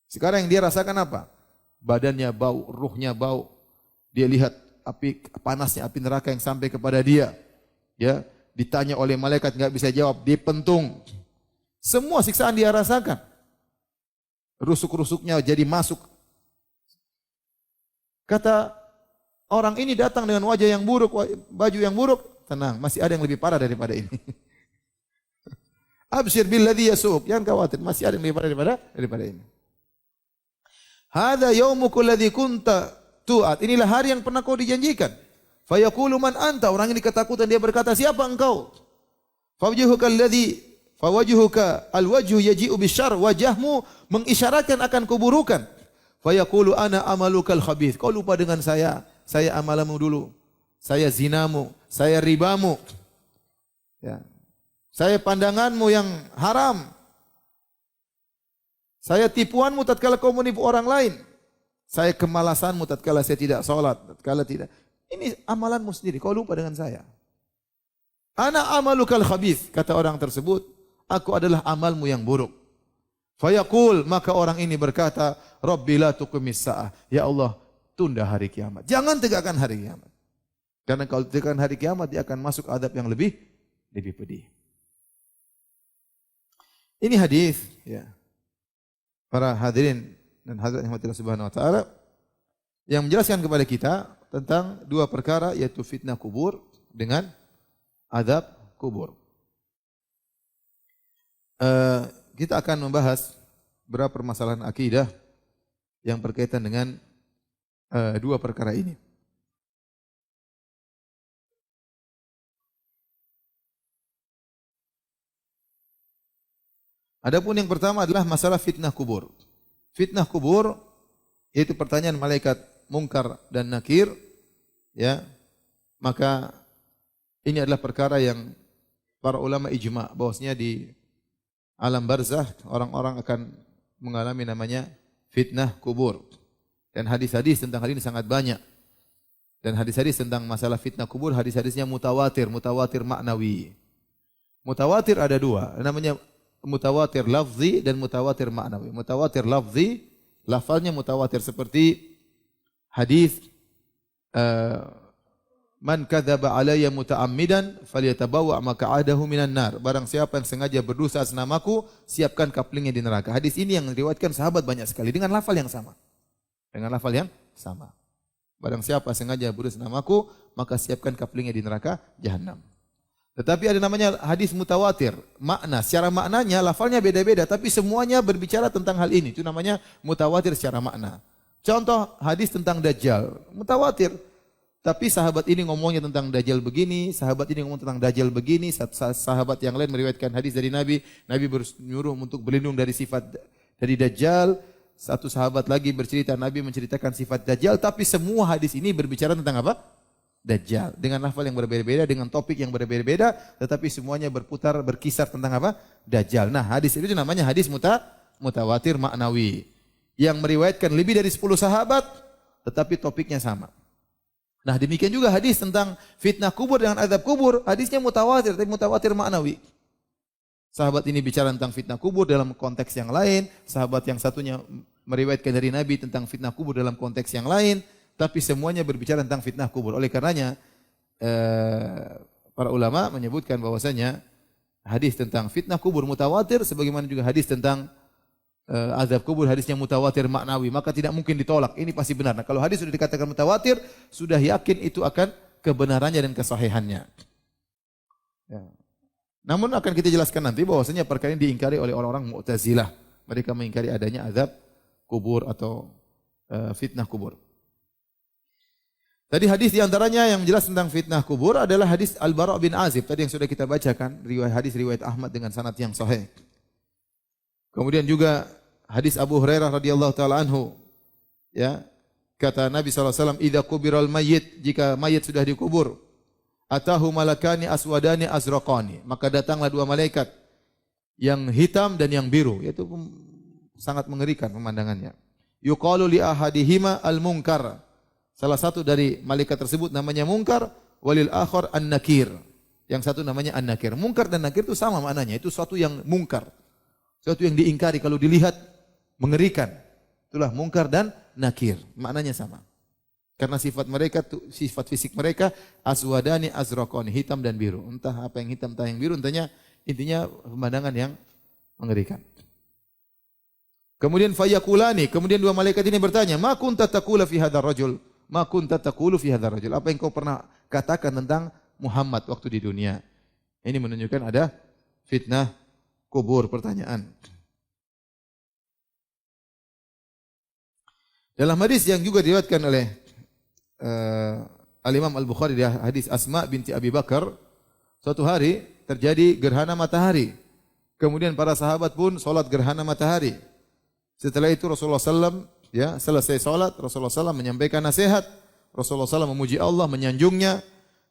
Sekarang yang dia rasakan apa? Badannya bau, ruhnya bau. Dia lihat api panasnya api neraka yang sampai kepada dia. Ya, ditanya oleh malaikat enggak bisa jawab, dipentung. Semua siksaan dia rasakan. rusuk-rusuknya jadi masuk. Kata orang ini datang dengan wajah yang buruk, baju yang buruk. Tenang, masih ada yang lebih parah daripada ini. Absyir billadzi yasuk. Jangan khawatir, masih ada yang lebih parah daripada ini. Hadza yaumukul ladzi kunta tu'at. Inilah hari yang pernah kau dijanjikan. Fayaqulu man anta? Orang ini ketakutan, dia berkata, siapa engkau? Fawajhuka alwajhu yaji'u bisyarr. Wajahmu mengisyaratkan akan keburukan. Fayaqulu ana amalukal khabith. Kau lupa dengan saya amalamu dulu. Saya zinamu, saya ribamu. Ya. Saya pandanganmu yang haram. Saya tipuanmu tatkala kau menipu orang lain. Saya kemalasanmu tatkala saya tidak salat, tatkala tidak. Ini amalanmu sendiri, kau lupa dengan saya. Ana amalukal khabith, kata orang tersebut, aku adalah amalmu yang buruk. Fayaqul, maka orang ini berkata, Rabbi la tuqimis sa'ah. Ya Allah, tunda hari kiamat. Jangan tegakkan hari kiamat. Karena kalau tegakkan hari kiamat, dia akan masuk adab yang lebih pedih. Ini hadis, ya. Para hadirin dan hadirat yang Allah Subhanahu wa taala yang menjelaskan kepada kita tentang dua perkara, yaitu fitnah kubur dengan azab kubur. Kita akan membahas beberapa permasalahan akidah yang berkaitan dengan dua perkara ini. Adapun yang pertama adalah masalah fitnah kubur. Fitnah kubur yaitu pertanyaan malaikat Munkar dan Nakir, ya. Maka ini adalah perkara yang para ulama ijma bahwasanya di alam barzah orang-orang akan mengalami namanya fitnah kubur. Dan hadis-hadis tentang hal ini sangat banyak. Dan hadis-hadis tentang masalah fitnah kubur, hadis-hadisnya mutawatir maknawi. Mutawatir ada dua, namanya mutawatir lafzi dan mutawatir maknawi. Mutawatir lafzi, lafalnya mutawatir seperti hadis man kadzaba alayya muta'ammidan falyatabawa maq'adahu minan nar. Barang siapa yang sengaja berdosa atas namaku, siapkan kaplingnya di neraka. Hadis ini yang diriwayatkan sahabat banyak sekali dengan lafal yang sama. Dengan lafal yang sama. Barang siapa sengaja berdosa atas namaku, maka siapkan kaplingnya di neraka jahanam. Tetapi ada namanya hadis mutawatir. Makna, secara maknanya lafalnya beda-beda, tapi semuanya berbicara tentang hal ini. Itu namanya mutawatir secara makna. Contoh hadis tentang Dajjal, mutawatir. Tapi sahabat ini ngomongnya tentang Dajjal begini, sahabat ini ngomong tentang Dajjal begini, sahabat yang lain meriwayatkan hadis dari Nabi menyuruh untuk berlindung dari sifat dari Dajjal. Satu sahabat lagi bercerita, Nabi menceritakan sifat Dajjal, tapi semua hadis ini berbicara tentang apa? Dajjal, dengan lafal yang berbeda-beda, dengan topik yang berbeda-beda, tetapi semuanya berkisar tentang apa? Dajjal. Nah, hadis itu namanya hadis mutawatir maknawi. Yang meriwayatkan lebih dari 10 sahabat, tetapi topiknya sama. Nah, demikian juga hadis tentang fitnah kubur dengan azab kubur, hadisnya mutawatir, tapi mutawatir maknawi. Sahabat ini bicara tentang fitnah kubur dalam konteks yang lain, sahabat yang satunya meriwayatkan dari Nabi tentang fitnah kubur dalam konteks yang lain. Tapi semuanya berbicara tentang fitnah kubur. Oleh karenanya para ulama menyebutkan bahwasanya hadis tentang fitnah kubur mutawatir, sebagaimana juga hadis tentang azab kubur hadisnya mutawatir maknawi, maka tidak mungkin ditolak. Ini pasti benar. Nah, kalau hadis sudah dikatakan mutawatir, sudah yakin itu akan kebenarannya dan kesahihannya. Ya. Namun akan kita jelaskan nanti bahwasanya perkara ini diingkari oleh orang-orang Mu'tazilah. Mereka mengingkari adanya azab kubur atau fitnah kubur. Tadi hadis diantaranya yang menjelaskan tentang fitnah kubur adalah hadis Al-Bara' bin Azib. Tadi yang sudah kita bacakan, riwayat Ahmad dengan sanad yang sahih. Kemudian juga hadis Abu Hurairah radhiyallahu taala anhu. Ya, kata Nabi SAW, "Idza qubiral mayyit," jika mayit sudah dikubur, "atahu malakani aswadani azraqani," maka datanglah dua malaikat yang hitam dan yang biru, yaitu sangat mengerikan pemandangannya. Yuqalu li ahadihima al-munkar. Salah satu dari malaikat tersebut namanya Munkar, walil akhar an-nakir. Yang satu namanya an-nakir. Munkar dan nakir itu sama maknanya, itu suatu yang mungkar. Suatu yang diingkari kalau dilihat mengerikan. Itulah munkar dan nakir, maknanya sama. Karena sifat mereka, sifat fisik mereka aswadani azraqani, hitam dan biru. Entah apa yang hitam, entah yang biru, intinya pemandangan yang mengerikan. Kemudian fayakulani, kemudian dua malaikat ini bertanya, "Ma kunta taqulu fi hadzal rajul?" Ma kunta taqulu fi hadzal rajul? Apa yang kau pernah katakan tentang Muhammad waktu di dunia? Ini menunjukkan ada fitnah kubur, pertanyaan. Dalam hadis yang juga diriwayatkan oleh Al-Imam Al-Bukhari, di hadis Asma binti Abi Bakar, suatu hari terjadi gerhana matahari. Kemudian para sahabat pun salat gerhana matahari. Setelah itu Rasulullah SAW, selesai salat, Rasulullah SAW menyampaikan nasihat. Rasulullah SAW memuji Allah, menyanjungnya.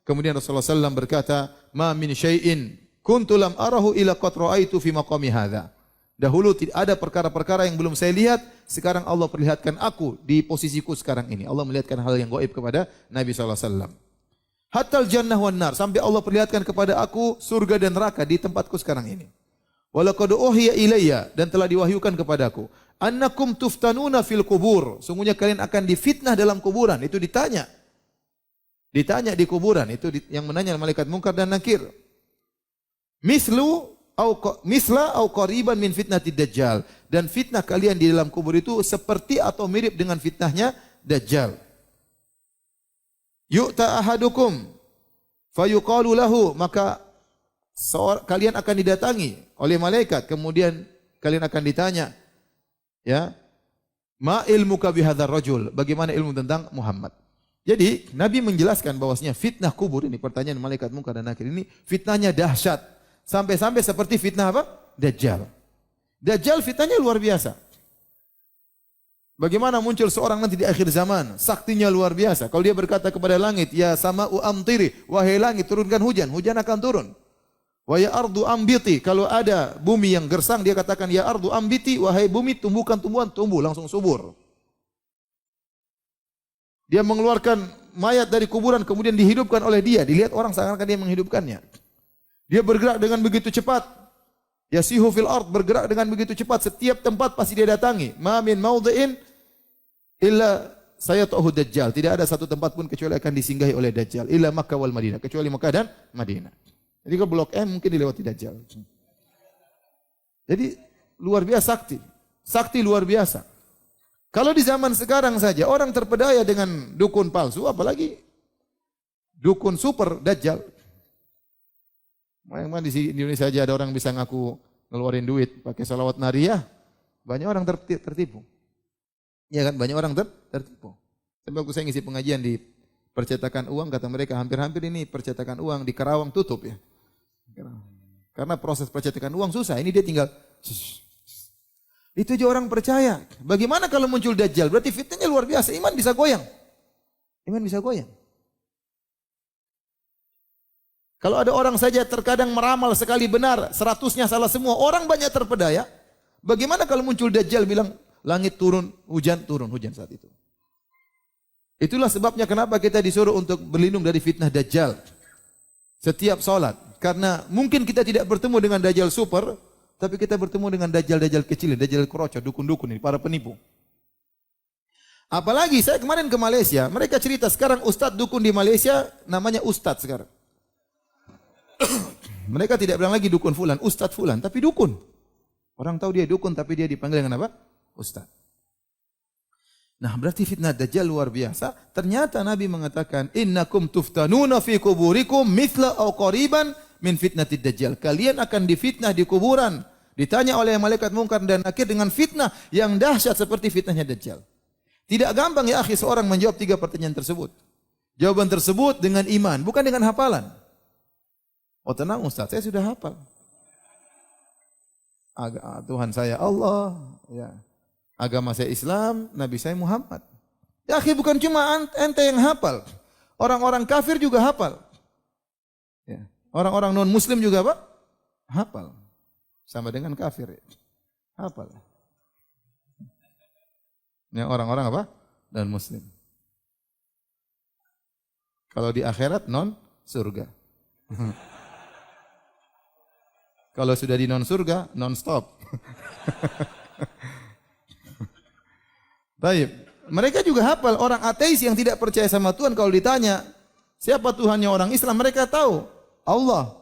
Kemudian Rasulullah SAW berkata, "Ma min syai'in kuntu lam arahu ila qad ra'aitu fi maqami hadza." Dahulu tidak ada perkara-perkara yang belum saya lihat, sekarang Allah perlihatkan aku di posisiku sekarang ini. Allah melihatkan hal yang gaib kepada Nabi SAW. Hatta al-jannah wan nar, sampai Allah perlihatkan kepada aku surga dan neraka di tempatku sekarang ini. Walaqad uhiya ilayya, dan telah diwahyukan kepadaku, annakum tuftanuna fil kubur, sungguhnya kalian akan difitnah dalam kuburan. Itu ditanya di kuburan, itu yang menanya malaikat munkar dan nakir. Misla au qariban min fitnatid dajjal, dan fitnah kalian di dalam kubur itu seperti atau mirip dengan fitnahnya Dajjal. Yu'ta ahadukum fayuqalu lahu, maka kalian akan didatangi oleh malaikat, kemudian kalian akan ditanya, ma ilmuka bihadzal rajul, bagaimana ilmu tentang Muhammad. Jadi Nabi menjelaskan bahwasanya fitnah kubur ini, pertanyaan malaikat munkar dan nakir ini, fitnahnya dahsyat. Sampai-sampai seperti fitnah apa? Dajjal. Dajjal fitnahnya luar biasa. Bagaimana muncul seorang nanti di akhir zaman, saktinya luar biasa. Kalau dia berkata kepada langit, ya sama'u amtiri, wahai langit turunkan hujan, hujan akan turun. Wa ya ardu ambiti, kalau ada bumi yang gersang, dia katakan ya ardu ambiti, wahai bumi tumbuhkan tumbuhan, tumbuh langsung subur. Dia mengeluarkan mayat dari kuburan, kemudian dihidupkan oleh dia, dilihat orang seakan-akan dia menghidupkannya. Dia bergerak dengan begitu cepat. Yasihu fil ard, bergerak dengan begitu cepat, setiap tempat pasti dia datangi. Ma min maudhi'in illa sayatuhu Dajjal. Tidak ada satu tempat pun kecuali akan disinggahi oleh Dajjal. Illa Makkah wal Madinah, kecuali Makkah dan Madinah. Jadi ke Blok M mungkin dilewati Dajjal. Jadi luar biasa sakti. Sakti luar biasa. Kalau di zaman sekarang saja orang terpedaya dengan dukun palsu, apalagi dukun super Dajjal. Memang di Indonesia saja ada orang bisa ngaku ngeluarin duit pakai salawat nariyah, banyak orang tertipu. Ya kan, banyak orang tertipu. Sampai waktu saya ngisi pengajian di percetakan uang, kata mereka hampir-hampir ini percetakan uang di Karawang tutup ya. Karena proses percetakan uang susah, ini dia tinggal itu aja orang percaya. Bagaimana kalau muncul Dajjal? Berarti fitnahnya luar biasa, iman bisa goyang. Iman bisa goyang. Kalau ada orang saja terkadang meramal sekali benar, 100-nya salah semua, orang banyak terpedaya. Bagaimana kalau muncul Dajjal bilang langit turun hujan saat itu. Itulah sebabnya kenapa kita disuruh untuk berlindung dari fitnah Dajjal setiap salat. Karena mungkin kita tidak bertemu dengan Dajjal super, tapi kita bertemu dengan Dajjal-Dajjal kecil, Dajjal kroco, dukun-dukun ini, para penipu. Apalagi saya kemarin ke Malaysia, mereka cerita sekarang ustadz dukun di Malaysia namanya ustadz sekarang. Mereka tidak bilang lagi dukun fulan, ustadz fulan, tapi dukun. Orang tahu dia dukun, tapi dia dipanggil dengan apa? Ustadz. Nah, berarti fitnah Dajjal luar biasa. Ternyata Nabi mengatakan, innakum tuftanuna fi kuburikum mithla aw qariban min fitnatid Dajjal. Kalian akan difitnah di kuburan. Ditanya oleh malaikat munkar dan nakir dengan fitnah yang dahsyat seperti fitnahnya Dajjal. Tidak gampang ya akhi seorang menjawab 3 pertanyaan tersebut. Jawaban tersebut dengan iman, bukan dengan hafalan. Oh tenang Ustaz, saya sudah hafal. Tuhan saya Allah, ya. Agama saya Islam, Nabi saya Muhammad. Ya akhi, bukan cuma ente yang hafal. Orang-orang kafir juga hafal. Ya. Orang-orang non muslim juga apa? Hafal. Sama dengan kafir. Ya. Hafal. Yang orang-orang apa? Non muslim. Kalau di akhirat non surga. Kalau sudah di non surga, non stop. Baik. Mereka juga hafal. Orang ateis yang tidak percaya sama Tuhan kalau ditanya, siapa Tuhannya orang Islam? Mereka tahu. Allah.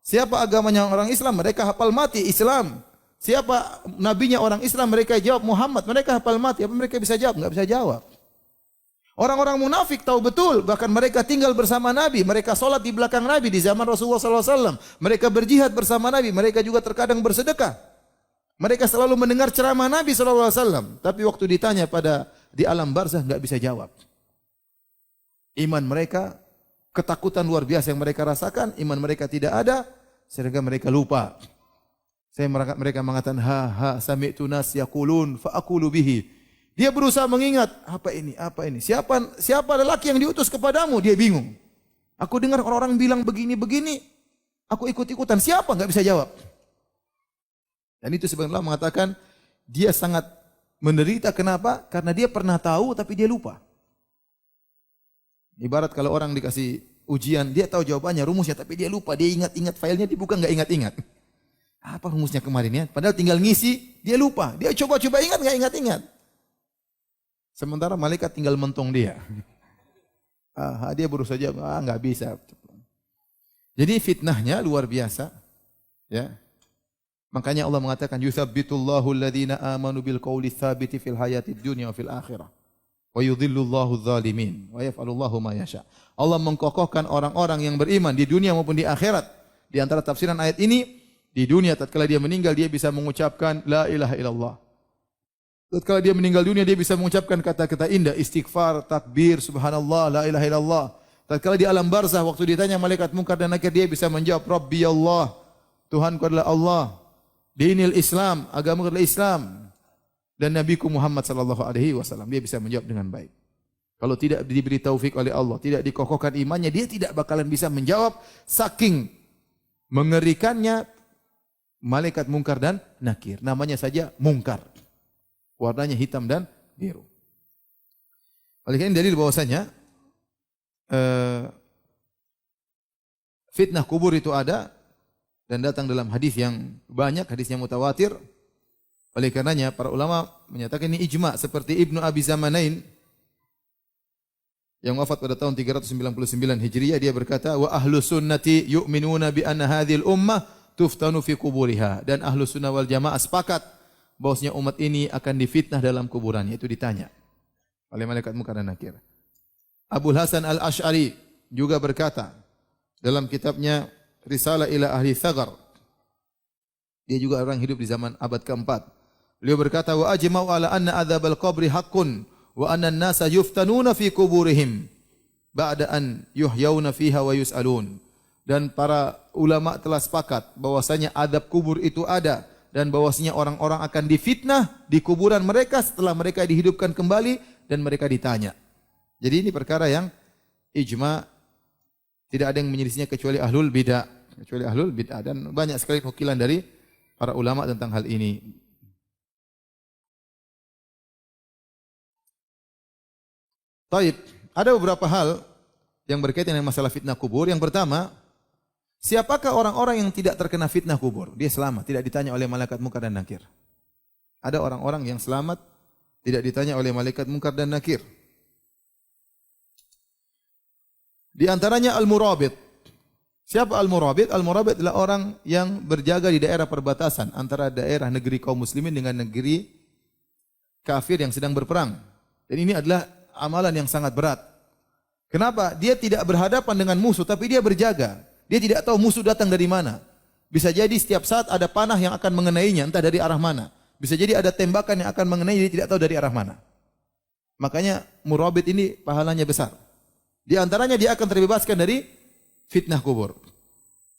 Siapa agamanya orang Islam? Mereka hafal mati Islam. Siapa nabinya orang Islam? Mereka jawab Muhammad. Mereka hafal mati. Apa mereka bisa jawab? Enggak bisa jawab. Orang-orang munafik tahu betul, bahkan mereka tinggal bersama Nabi, mereka sholat di belakang Nabi di zaman Rasulullah SAW. Mereka berjihad bersama Nabi, mereka juga terkadang bersedekah. Mereka selalu mendengar ceramah Nabi SAW. Tapi waktu ditanya di alam barzah nggak bisa jawab. Iman mereka, ketakutan luar biasa yang mereka rasakan, iman mereka tidak ada, sehingga mereka lupa. Mereka mengatakan, sami'tu nas yaqulun fa aqulu bihi. Dia berusaha mengingat, apa ini? Siapa lelaki yang diutus kepadamu? Dia bingung. Aku dengar orang-orang bilang begini-begini, aku ikut-ikutan. Siapa? Enggak bisa jawab. Dan itu sebenarnya mengatakan, dia sangat menderita. Kenapa? Karena dia pernah tahu tapi dia lupa. Ibarat kalau orang dikasih ujian, dia tahu jawabannya, rumusnya, tapi dia lupa. Dia ingat-ingat filenya, dibuka enggak ingat-ingat. Apa rumusnya kemarin ya? Padahal tinggal ngisi, dia lupa. Dia coba-coba ingat, enggak ingat-ingat. Sementara malaikat tinggal mentong dia. Dia berusaha jawab, enggak bisa. Jadi fitnahnya luar biasa. Ya. Makanya Allah mengatakan, yuthabbitullahu alladhina amanu bil qawli tsabiti fil hayatid dunya wa fil akhirah. Wa yudhillullahu adh-dhalimin wa yaf'alullahu ma yasha. Allah mengkokohkan orang-orang yang beriman di dunia maupun di akhirat. Di antara tafsiran ayat ini, di dunia tatkala dia meninggal dia bisa mengucapkan la ilaha illallah. Tatkala dia meninggal dunia dia bisa mengucapkan kata-kata indah, istighfar, takbir, subhanallah, la ilaha illallah. Tatkala di alam barzah waktu ditanya malaikat munkar dan nakir dia bisa menjawab Rabbi Allah, Tuhanku adalah Allah. Dinil Islam, agama adalah Islam. Dan Nabiku Muhammad sallallahu alaihi wasallam, dia bisa menjawab dengan baik. Kalau tidak diberi taufik oleh Allah, tidak dikokohkan imannya, dia tidak bakalan bisa menjawab saking mengerikannya malaikat munkar dan nakir. Namanya saja munkar. Warnanya hitam dan biru. Oleh karena dalil bahwasanya fitnah kubur itu ada dan datang dalam hadis yang banyak, hadisnya mutawatir. Oleh karenanya para ulama menyatakan ini ijma seperti Ibnu Abi Zamanain yang wafat pada tahun 399 Hijriah, dia berkata, wa ahlu sunnati yu'minuna bi anna hadhil ummah tuftanu fi kuburiha. Dan ahlu sunnah wal jamaah sepakat bahwasanya umat ini akan difitnah dalam kuburannya. Itu ditanya oleh malaikat munkar dan nakir. Abul Hasan Al-Asy'ari juga berkata dalam kitabnya Risalah ila Ahli Thagar. Dia juga orang hidup di zaman abad keempat. Beliau berkata, wa ajma'u ala anna adzabal qabri haqqun wa anna an-nasa yuftanuna fi kuburihim ba'da an yuhyauna fiha wa yus'alun. Dan para ulama telah sepakat bahwasanya adab kubur itu ada dan bahwasanya orang-orang akan difitnah di kuburan mereka setelah mereka dihidupkan kembali dan mereka ditanya. Jadi ini perkara yang ijma, tidak ada yang menyelisihinya kecuali ahlul bid'ah, dan banyak sekali nukilan dari para ulama tentang hal ini. Taib, ada beberapa hal yang berkaitan dengan masalah fitnah kubur. Yang pertama, siapakah orang-orang yang tidak terkena fitnah kubur? Dia selamat, tidak ditanya oleh malaikat munkar dan nakir. Ada orang-orang yang selamat, tidak ditanya oleh malaikat munkar dan nakir. Di antaranya al-murabit. Siapa al-murabit? Al-murabit adalah orang yang berjaga di daerah perbatasan antara daerah negeri kaum muslimin dengan negeri kafir yang sedang berperang. Dan ini adalah amalan yang sangat berat. Kenapa? Dia tidak berhadapan dengan musuh, tapi dia berjaga. Dia tidak tahu musuh datang dari mana. Bisa jadi setiap saat ada panah yang akan mengenainya, entah dari arah mana. Bisa jadi ada tembakan yang akan mengenainya, dia tidak tahu dari arah mana. Makanya murabit ini pahalanya besar. Di antaranya dia akan terbebaskan dari fitnah kubur.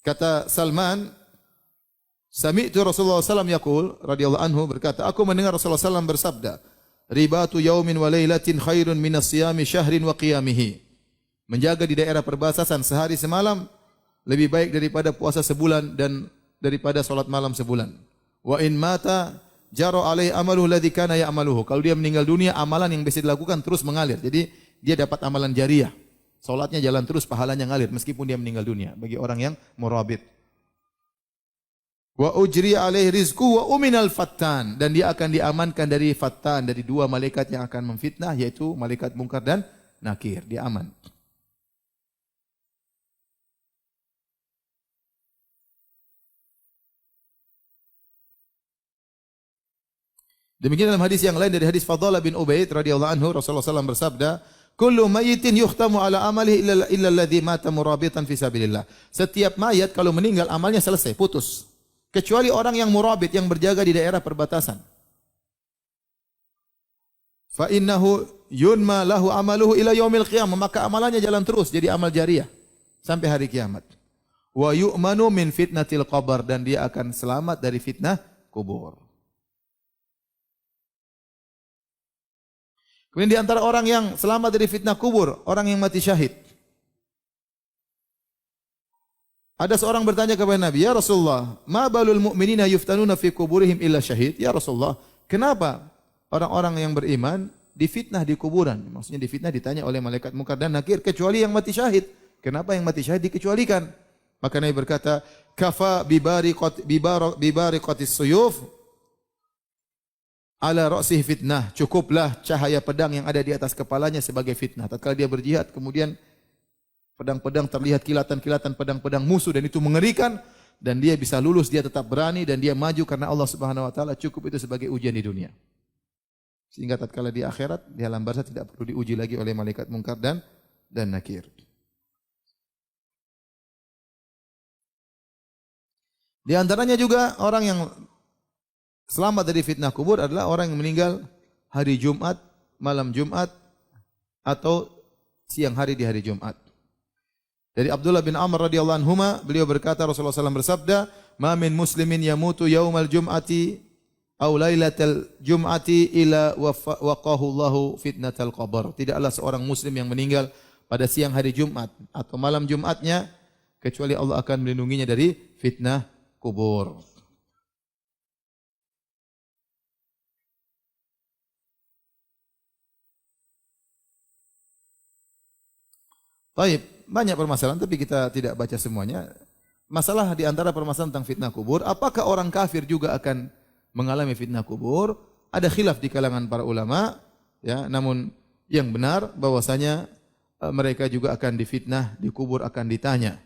Kata Salman, sami'tu Rasulullah SAW yaqul, radhiyallahu anhu berkata, aku mendengar Rasulullah SAW bersabda, ribatu yaumin wa laylatin khairun minas siyami syahrin wa qiyamihi. Menjaga di daerah perbatasan sehari semalam lebih baik daripada puasa sebulan dan daripada salat malam sebulan. Wa in mata jaro alaihi amaluhu alladhi kana ya'maluhu. Kalau dia meninggal dunia, amalan yang bisa dilakukan terus mengalir. Jadi dia dapat amalan jariah. Salatnya jalan terus, pahalanya ngalir meskipun dia meninggal dunia. Bagi orang yang murabit. Wa ujri alaihi rizqu wa uminal fattan, dan dia akan diamankan dari fattan, dari dua malaikat yang akan memfitnah, yaitu malaikat munkar dan nakir. Dia aman. Demikian dalam hadis yang lain dari hadis Fadhalah bin Ubaid radhiyallahu anhu, Rasulullah SAW bersabda, "Kullu mayyitin yukhtamu ala amalihi illa alladhi mata murabitan fi sabilillah." Setiap mayat kalau meninggal amalnya selesai, putus. Kecuali orang yang murabit, yang berjaga di daerah perbatasan. Fa innahu yunma lahu amaluhu ila yaumil qiyamah, maka amalannya jalan terus jadi amal jariah sampai hari kiamat. Wa yu'manu min fitnatil qabr, dan dia akan selamat dari fitnah kubur. Kemudian di antara orang yang selamat dari fitnah kubur, orang yang mati syahid. Ada seorang bertanya kepada Nabi, "Ya Rasulullah, ma balul mu'minina yuftanuna fi kuburihim illa syahid?" Ya Rasulullah, kenapa orang-orang yang beriman difitnah di kuburan? Maksudnya difitnah, ditanya oleh malaikat munkar dan nakir, kecuali yang mati syahid. Kenapa yang mati syahid dikecualikan? Maka Nabi berkata, "Kafa bibariqatis suyuf ala ra'sih fitnah." Cukuplah cahaya pedang yang ada di atas kepalanya sebagai fitnah. Tatkala dia berjihad, kemudian pedang-pedang terlihat kilatan-kilatan pedang-pedang musuh, dan itu mengerikan, dan dia bisa lulus, dia tetap berani, dan dia maju karena Allah Subhanahu wa taala. Cukup itu sebagai ujian di dunia. Sehingga tatkala di akhirat, di alam barzakh tidak perlu diuji lagi oleh malaikat munkar dan nakir. Di antaranya juga orang yang selamat dari fitnah kubur adalah orang yang meninggal hari Jumat, malam Jumat, atau siang hari di hari Jumat. Dari Abdullah bin Amr radhiyallahu anhuma, beliau berkata, Rasulullah SAW bersabda, "Ma min muslimin yamutu yaumal jum'ati aw lailatal jum'ati ila waqahu Allahu fitnatal qabr." Tidaklah seorang muslim yang meninggal pada siang hari Jumat atau malam Jumatnya kecuali Allah akan melindunginya dari fitnah kubur. Baik, banyak permasalahan tapi kita tidak baca semuanya. Masalah di antara permasalahan tentang fitnah kubur, apakah orang kafir juga akan mengalami fitnah kubur? Ada khilaf di kalangan para ulama, ya, namun yang benar bahwasanya mereka juga akan difitnah, di kubur akan ditanya.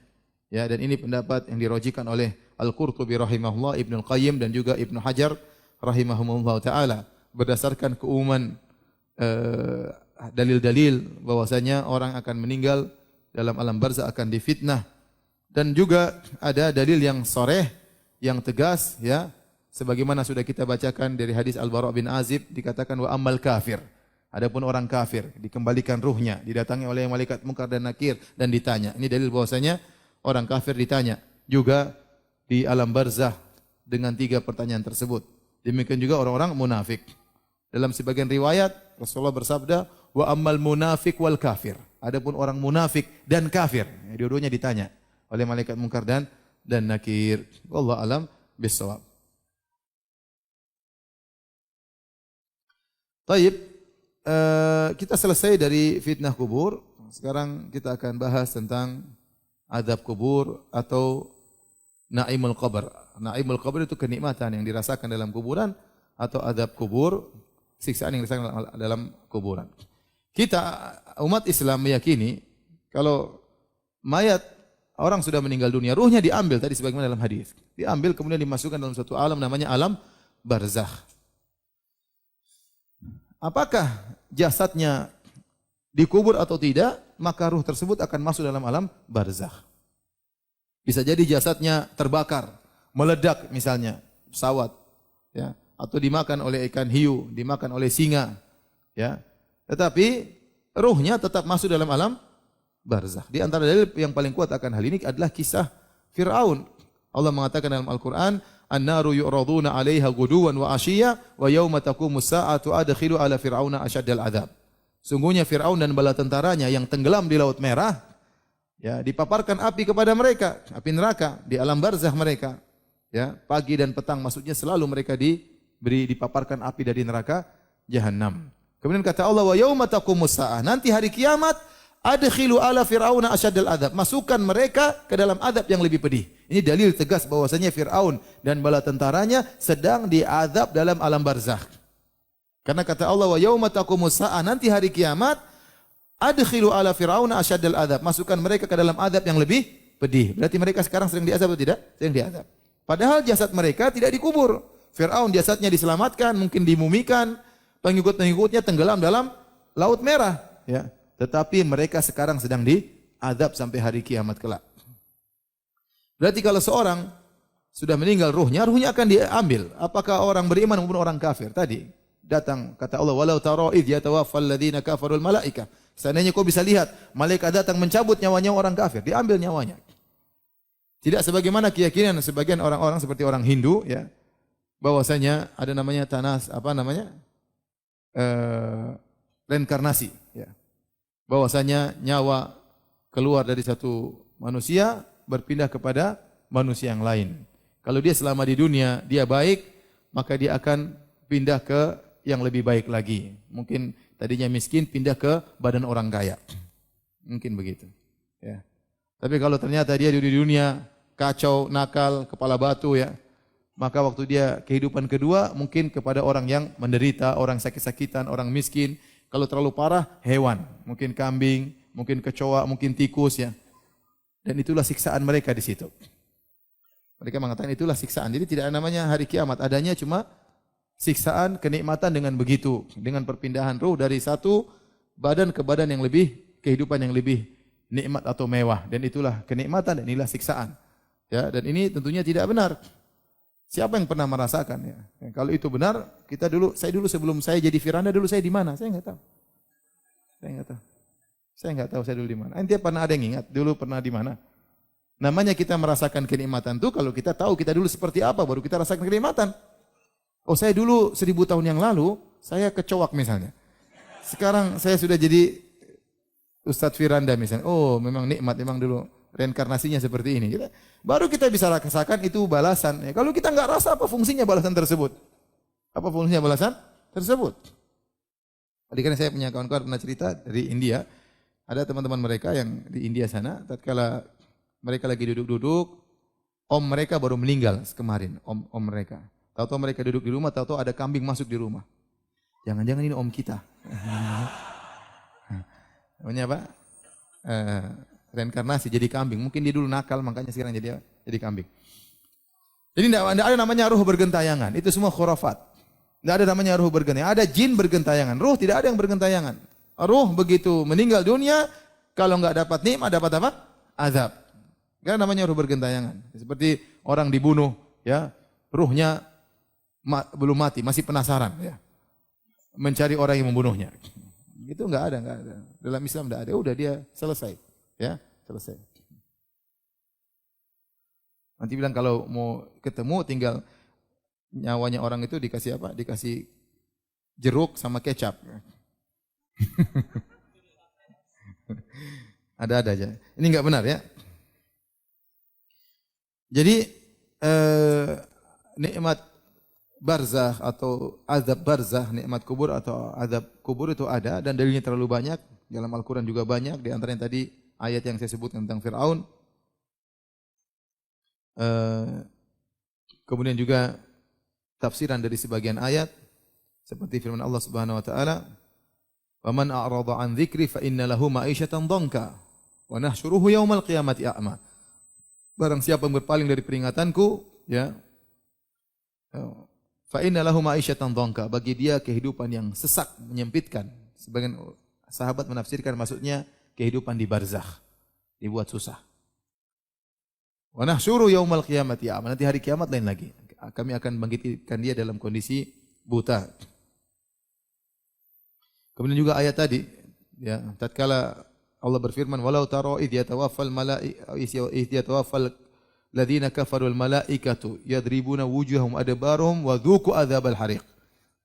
Ya, dan ini pendapat yang dirojikan oleh Al-Qurtubi rahimahullah, Ibnu Al-Qayyim dan juga Ibnu Hajar rahimahumullah taala berdasarkan keumuman dalil-dalil bahwasanya orang akan meninggal dalam alam barzakh akan difitnah, dan juga ada dalil yang sharih, yang tegas, ya, sebagaimana sudah kita bacakan dari hadis Al-Bara bin Azib, dikatakan wa ammal kafir. Adapun orang kafir dikembalikan ruhnya, didatangi oleh malaikat munkar dan nakir dan ditanya. Ini dalil bahwasanya orang kafir ditanya juga di alam barzakh dengan 3 pertanyaan tersebut. Demikian juga orang-orang munafik. Dalam sebagian riwayat Rasulullah bersabda, "Wa ammal munafiq wal kafir." Adapun orang munafik dan kafir, dua-duanya ditanya oleh malaikat munkar dan nakir. Wallahu alam bissawab. Taib, kita selesai dari fitnah kubur. Sekarang kita akan bahas tentang azab kubur atau naimul qabr. Naimul qabr itu kenikmatan yang dirasakan dalam kuburan, atau azab kubur, siksaan yang dirasakan dalam kuburan. Kita umat Islam meyakini kalau mayat orang sudah meninggal dunia, ruhnya diambil tadi sebagaimana dalam hadis. Diambil kemudian dimasukkan dalam suatu alam namanya alam barzakh. Apakah jasadnya dikubur atau tidak, maka ruh tersebut akan masuk dalam alam barzakh. Bisa jadi jasadnya terbakar, meledak misalnya, pesawat, ya, atau dimakan oleh ikan hiu, dimakan oleh singa, ya. Tetapi ruhnya tetap masuk dalam alam barzakh. Di antara dalil yang paling kuat akan hal ini adalah kisah Fir'aun. Allah mengatakan dalam Al-Quran, "An-naru yu'raduna 'alaiha ghuduwan wa 'ashiyya wa yauma taqumus sa'atu adkhilu 'ala fir'auna asyaddal 'adzab." Sungguhnya Fir'aun dan bala tentaranya yang tenggelam di Laut Merah, ya, dipaparkan api kepada mereka, api neraka di alam barzakh mereka. Ya, pagi dan petang, maksudnya selalu mereka dipaparkan api dari neraka Jahannam. Kemudian kata Allah, "Wa yauma taqumus sa'ah." Nanti hari kiamat, adkhilu 'ala fir'auna asyaddal 'adzab. Masukkan mereka ke dalam azab yang lebih pedih. Ini dalil tegas bahwasanya Fir'aun dan bala tentaranya sedang diazab dalam alam barzakh. Karena kata Allah, "Wa yauma taqumus sa'ah." Nanti hari kiamat, adkhilu 'ala fir'auna asyaddal 'adzab. Masukkan mereka ke dalam azab yang lebih pedih. Berarti mereka sekarang sering diazab atau tidak? Sering diazab. Padahal jasad mereka tidak dikubur. Fir'aun jasadnya diselamatkan, mungkin dimumikan, pengikut-pengikutnya tenggelam dalam Laut Merah. Ya. Tetapi mereka sekarang sedang diazab sampai hari kiamat kelak. Berarti kalau seorang sudah meninggal ruhnya akan diambil. Apakah orang beriman maupun orang kafir? Tadi datang kata Allah, walau tara idh yatawaffal ladzina kafarul malaikah. Seandainya kau bisa lihat malaikat datang mencabut nyawanya orang kafir, diambil nyawanya. Tidak sebagaimana keyakinan sebagian orang-orang seperti orang Hindu, ya, bahwasanya ada namanya reinkarnasi, ya. Bahwasanya nyawa keluar dari satu manusia berpindah kepada manusia yang lain. Kalau dia selama di dunia dia baik, maka dia akan pindah ke yang lebih baik lagi. Mungkin tadinya miskin pindah ke badan orang kaya. Mungkin begitu. Ya. Tapi kalau ternyata dia di dunia kacau, nakal, kepala batu, ya, maka waktu dia kehidupan kedua mungkin kepada orang yang menderita, orang sakit-sakitan, orang miskin. Kalau terlalu parah, hewan, mungkin kambing, mungkin kecoa, mungkin tikus, ya. Dan itulah siksaan mereka di situ. Mereka mengatakan itulah siksaan. Jadi tidak namanya hari kiamat, adanya cuma siksaan, kenikmatan dengan begitu, dengan perpindahan ruh dari satu badan ke badan yang lebih, kehidupan yang lebih nikmat atau mewah. Dan itulah kenikmatan dan inilah siksaan. Ya, dan ini tentunya tidak benar. Siapa yang pernah merasakan, ya? Kalau itu benar, saya dulu sebelum saya jadi Firanda dulu saya di mana? Saya enggak tahu. Saya enggak tahu saya dulu di mana. Ente pernah ada yang ingat dulu pernah di mana? Namanya kita merasakan kenikmatan itu kalau kita tahu kita dulu seperti apa, baru kita rasakan kenikmatan. Oh, saya dulu 1000 tahun yang lalu, saya kecoak misalnya. Sekarang saya sudah jadi Ustadz Firanda misalnya. Oh, memang nikmat, memang dulu reinkarnasinya seperti ini. Baru kita bisa rasakan itu balasan. Ya, kalau kita nggak rasa, apa fungsinya balasan tersebut? Apa fungsinya balasan tersebut? Tadi kan saya punya kawan-kawan pernah cerita dari India. Ada teman-teman mereka yang di India sana, tatkala mereka lagi duduk-duduk, om mereka baru meninggal kemarin, om mereka. Tahu-tahu mereka duduk di rumah, tahu-tahu ada kambing masuk di rumah. Jangan-jangan ini om kita. Namanya apa? Reinkarnasi jadi kambing. Mungkin dia dulu nakal, makanya sekarang jadi kambing. Jadi tidak ada namanya ruh bergentayangan. Itu semua khurafat. Tidak ada namanya ruh bergentayangan. Ada jin bergentayangan. Ruh tidak ada yang bergentayangan. Ruh begitu meninggal dunia, kalau nggak dapat nikmat, dapat apa? Azab. Karena namanya ruh bergentayangan. Seperti orang dibunuh, ya, ruhnya belum mati, masih penasaran, ya, mencari orang yang membunuhnya. Itu nggak ada. Dalam Islam nggak ada. Udah dia selesai, ya, selesai. Nanti bilang kalau mau ketemu tinggal nyawanya orang itu dikasih apa? Dikasih jeruk sama kecap. Ada aja. Ini nggak benar, ya. Jadi nikmat barzakh atau azab barzakh, nikmat kubur atau azab kubur itu ada dan dalilnya terlalu banyak. Dalam Al-Quran juga banyak. Di antaranya tadi ayat yang saya sebutkan tentang Fir'aun. Kemudian juga tafsiran dari sebagian ayat seperti firman Allah Subhanahu wa taala, "Wa man a'rada 'an dzikri fa inna lahu ma'isyatan dhanka wa nahsyuruhu yaumal qiyamati a'ma." Barang siapa yang berpaling dari peringatanku, ya, fa inna lahu ma'isyatan dhanka, bagi dia kehidupan yang sesak, menyempitkan. Sebagian sahabat menafsirkan maksudnya kehidupan di barzakh, dibuat susah. Wa nahsyuru yaumal qiyamati a'ma, nanti hari kiamat lain lagi. Kami akan bangkitkan dia dalam kondisi buta. Kemudian juga ayat tadi, ya, tatkala Allah berfirman, "Walau tara idh yatawaffal ladzina kafarul malaikatu yadribuna wujuhahum adbarahum wa dzuqu adzabal hariq."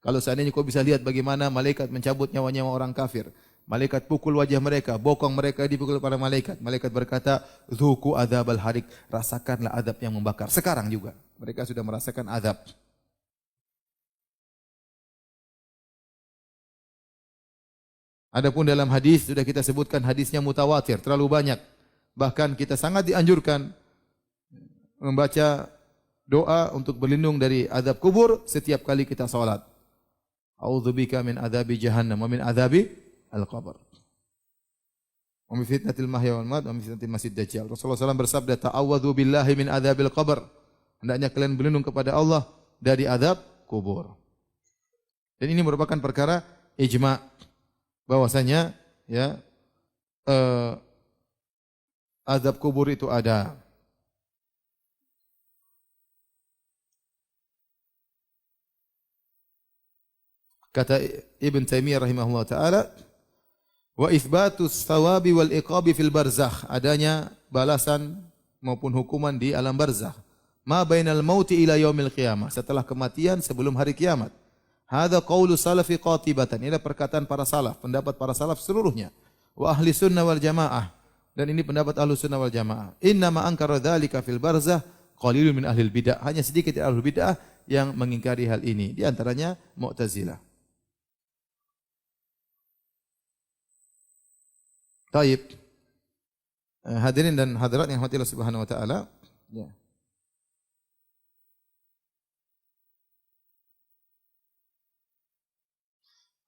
Kalau seandainya kau bisa lihat bagaimana malaikat mencabut nyawa-nyawa orang kafir, malaikat pukul wajah mereka, bokong mereka dipukul para malaikat. Malaikat berkata, "Dzuqu adzabal hariq," rasakanlah azab yang membakar. Sekarang juga mereka sudah merasakan azab. Adapun dalam hadis sudah kita sebutkan, hadisnya mutawatir, terlalu banyak. Bahkan kita sangat dianjurkan membaca doa untuk berlindung dari azab kubur setiap kali kita salat. A'udzubika min adzabi jahannam wa min adzabi al-qabr. Wa min fitnatil mahya wal mamat wa min fitnatil masiihid dajjal. Rasulullah SAW bersabda, "Ta'awwadzu billahi min adzabil qabr." Hendaknya kalian berlindung kepada Allah dari azab kubur. Dan ini merupakan perkara ijma' bahwasanya ya azab kubur itu ada. Kata Ibn Taimiyah rahimahullah taala, wa itsbatus thawabi wal iqabi fil barzakh, adanya balasan maupun hukuman di alam barzakh. Ma bainal mauti ila yaumil qiyamah, setelah kematian sebelum hari kiamat. Hadza qaulu salafi qatibatan, ini perkataan para salaf, pendapat para salaf seluruhnya. Wa ahli sunnah wal jamaah, dan ini pendapat ahli sunnah wal jamaah. Inna ma ankara dzalika fil barzakh qalilun min ahli bidah, hanya sedikit ahli bidah yang mengingkari hal ini, di antaranya Mu'tazilah. Taib. Hadirin dan hadirat yang rahmatillah subhanahu wa ta'ala. Ya.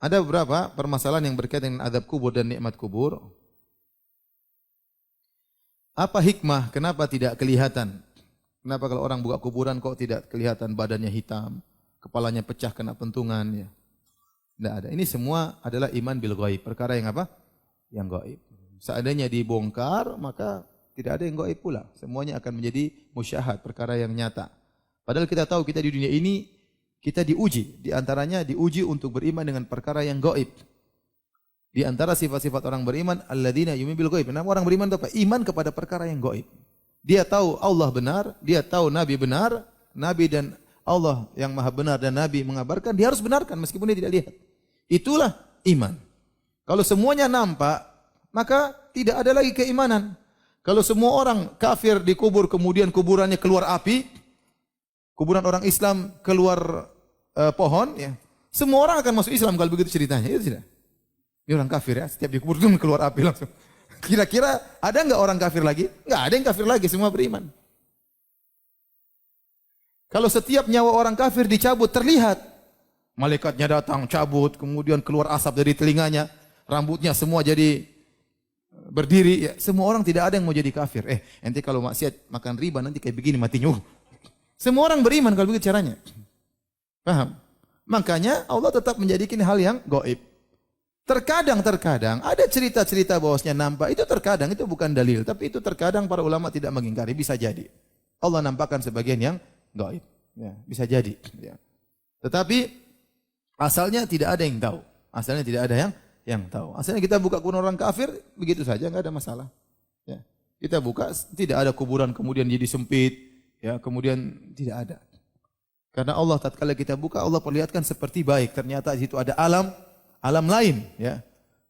Ada beberapa permasalahan yang berkaitan dengan azab kubur dan nikmat kubur. Apa hikmah? Kenapa tidak kelihatan? Kenapa kalau orang buka kuburan kok tidak kelihatan badannya hitam, kepalanya pecah kena pentungan? Ya. Tidak ada. Ini semua adalah iman bil ghaib. Perkara yang apa? Yang gaib. Seandainya dibongkar, maka tidak ada yang gaib pula. Semuanya akan menjadi musyahad, perkara yang nyata. Padahal kita tahu kita di dunia ini, kita diuji. Di antaranya diuji untuk beriman dengan perkara yang gaib. Di antara sifat-sifat orang beriman, alladzina yu'minuna bil ghaib. Nama orang beriman itu apa? Iman kepada perkara yang gaib. Dia tahu Allah benar, dia tahu Nabi benar, Nabi dan Allah yang maha benar dan Nabi mengabarkan, dia harus benarkan meskipun dia tidak lihat. Itulah iman. Kalau semuanya nampak, maka tidak ada lagi keimanan. Kalau semua orang kafir dikubur kemudian kuburannya keluar api, kuburan orang Islam keluar pohon, ya, semua orang akan masuk Islam kalau begitu ceritanya. Itu tidak. Ini orang kafir ya, setiap dikubur itu keluar api langsung. Kira-kira ada enggak orang kafir lagi? Enggak ada yang kafir lagi, semua beriman. Kalau setiap nyawa orang kafir dicabut terlihat, malaikatnya datang cabut, kemudian keluar asap dari telinganya, rambutnya semua jadi berdiri, ya, semua orang tidak ada yang mau jadi kafir. Ente kalau maksiat makan riba nanti kayak begini matinya. Semua orang beriman kalau begitu caranya. Paham? Makanya Allah tetap menjadikan hal yang gaib. Terkadang ada cerita-cerita bahwasanya nampak, itu terkadang itu bukan dalil, tapi itu terkadang para ulama tidak mengingkari, bisa jadi. Allah nampakkan sebagian yang gaib. Ya, bisa jadi. Ya. Tetapi asalnya tidak ada yang tahu. Asalnya tidak ada yang tahu. Asalnya kita buka kuburan orang kafir, begitu saja, enggak ada masalah. Ya. Kita buka, tidak ada kuburan kemudian jadi sempit, ya, kemudian tidak ada. Karena Allah tatkala kita buka, Allah perlihatkan seperti baik. Ternyata di situ ada alam lain, ya.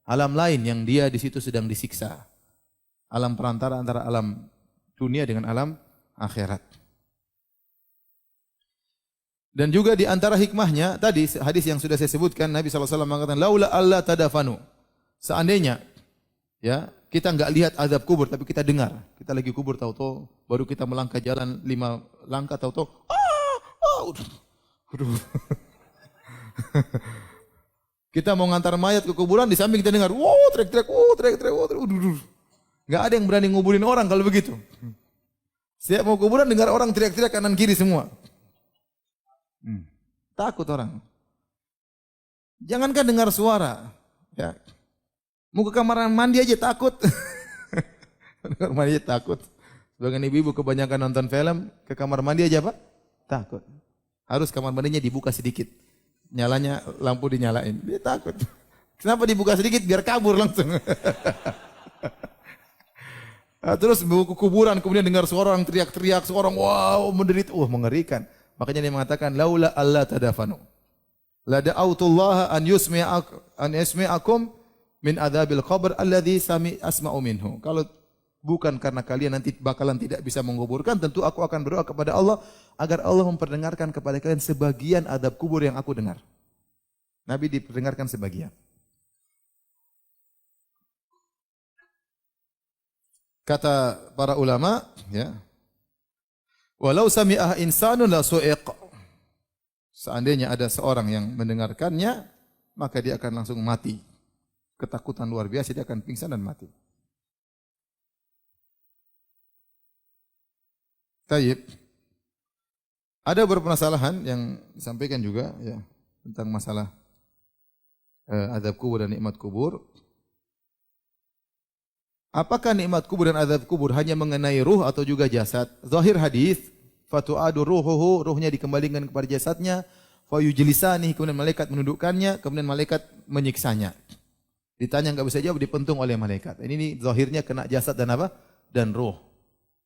Alam lain yang dia di situ sedang disiksa. Alam perantara antara alam dunia dengan alam akhirat. Dan juga di antara hikmahnya, tadi hadis yang sudah saya sebutkan, Nabi SAW mengatakan, laula alla tadafanu. Seandainya, ya, kita enggak lihat azab kubur, tapi kita dengar. Kita lagi kubur, tahu-tahu, baru kita melangkah jalan 5 langkah, tahu-tahu, kita mau ngantar mayat ke kuburan, di samping kita dengar, teriak-teriak, enggak ada yang berani nguburin orang kalau begitu. Setiap mau kuburan, dengar orang teriak-teriak kanan kiri semua. Takut orang. Jangankan dengar suara, ya. Mau ke kamar mandi aja takut. Kamar mandi aja takut. Sebagian ibu-ibu kebanyakan nonton film, ke kamar mandi aja apa? Takut. Harus kamar mandinya dibuka sedikit. Nyalanya lampu dinyalain. Dia takut. Kenapa dibuka sedikit? Biar kabur langsung. Terus mau ke kuburan, kemudian dengar suara orang teriak-teriak, seorang wow menderit, mengerikan. Makanya dia mengatakan laula alla tadafanu. La da'autullaha an yusmi'akum min adzabil qabr alladzi asma'u minhu. Kalau bukan karena kalian nanti bakalan tidak bisa menguburkan, tentu aku akan berdoa kepada Allah agar Allah memperdengarkan kepada kalian sebagian adab kubur yang aku dengar. Nabi diperdengarkan sebagian. Kata para ulama, ya, walau sami'ah insanun la su'iq. Seandainya ada seorang yang mendengarkannya, maka dia akan langsung mati. Ketakutan luar biasa, dia akan pingsan dan mati. Tayyib. Ada berpermasalahan yang disampaikan juga ya tentang masalah azab kubur dan nikmat kubur. Apakah nikmat kubur dan azab kubur hanya mengenai ruh atau juga jasad? Zahir hadis, fatu'adu ruhuhu, ruhnya dikembalikan kepada jasadnya, fayujlisani, kemudian malaikat menundukkannya, kemudian malaikat menyiksanya. Ditanya enggak bisa jawab, dipentung oleh malaikat. Ini zahirnya kena jasad dan apa? Dan ruh.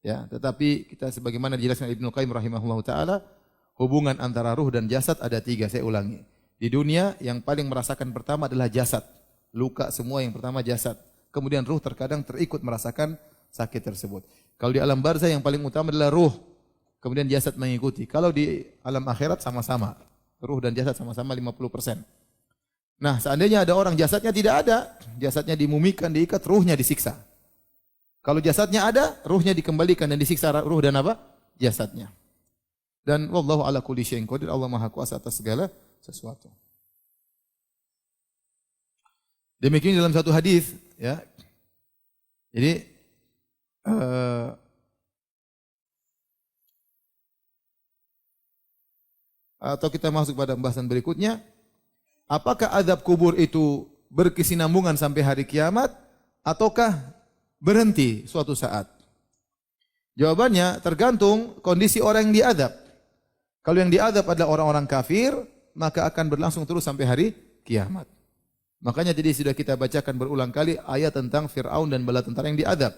Ya, tetapi kita sebagaimana dijelaskan Ibnu Qayyim rahimahullahu taala, hubungan antara ruh dan jasad ada 3, saya ulangi. Di dunia yang paling merasakan pertama adalah jasad. Luka semua yang pertama jasad. Kemudian ruh terkadang terikut merasakan sakit tersebut. Kalau di alam barzah yang paling utama adalah ruh. Kemudian jasad mengikuti. Kalau di alam akhirat sama-sama. Ruh dan jasad sama-sama 50%. Nah, seandainya ada orang jasadnya tidak ada, jasadnya dimumikan, diikat, ruhnya disiksa. Kalau jasadnya ada, ruhnya dikembalikan dan disiksa ruh dan apa? Jasadnya. Dan wallahu ala kulli syai'in qadir, Allah Maha Kuasa atas segala sesuatu. Demikian dalam satu hadis, ya. Jadi atau kita masuk pada pembahasan berikutnya, apakah azab kubur itu berkesinambungan sampai hari kiamat ataukah berhenti suatu saat? Jawabannya tergantung kondisi orang yang diazab. Kalau yang diazab adalah orang-orang kafir, maka akan berlangsung terus sampai hari kiamat. Makanya jadi sudah kita bacakan berulang kali ayat tentang Fir'aun dan bala tentara yang diazab.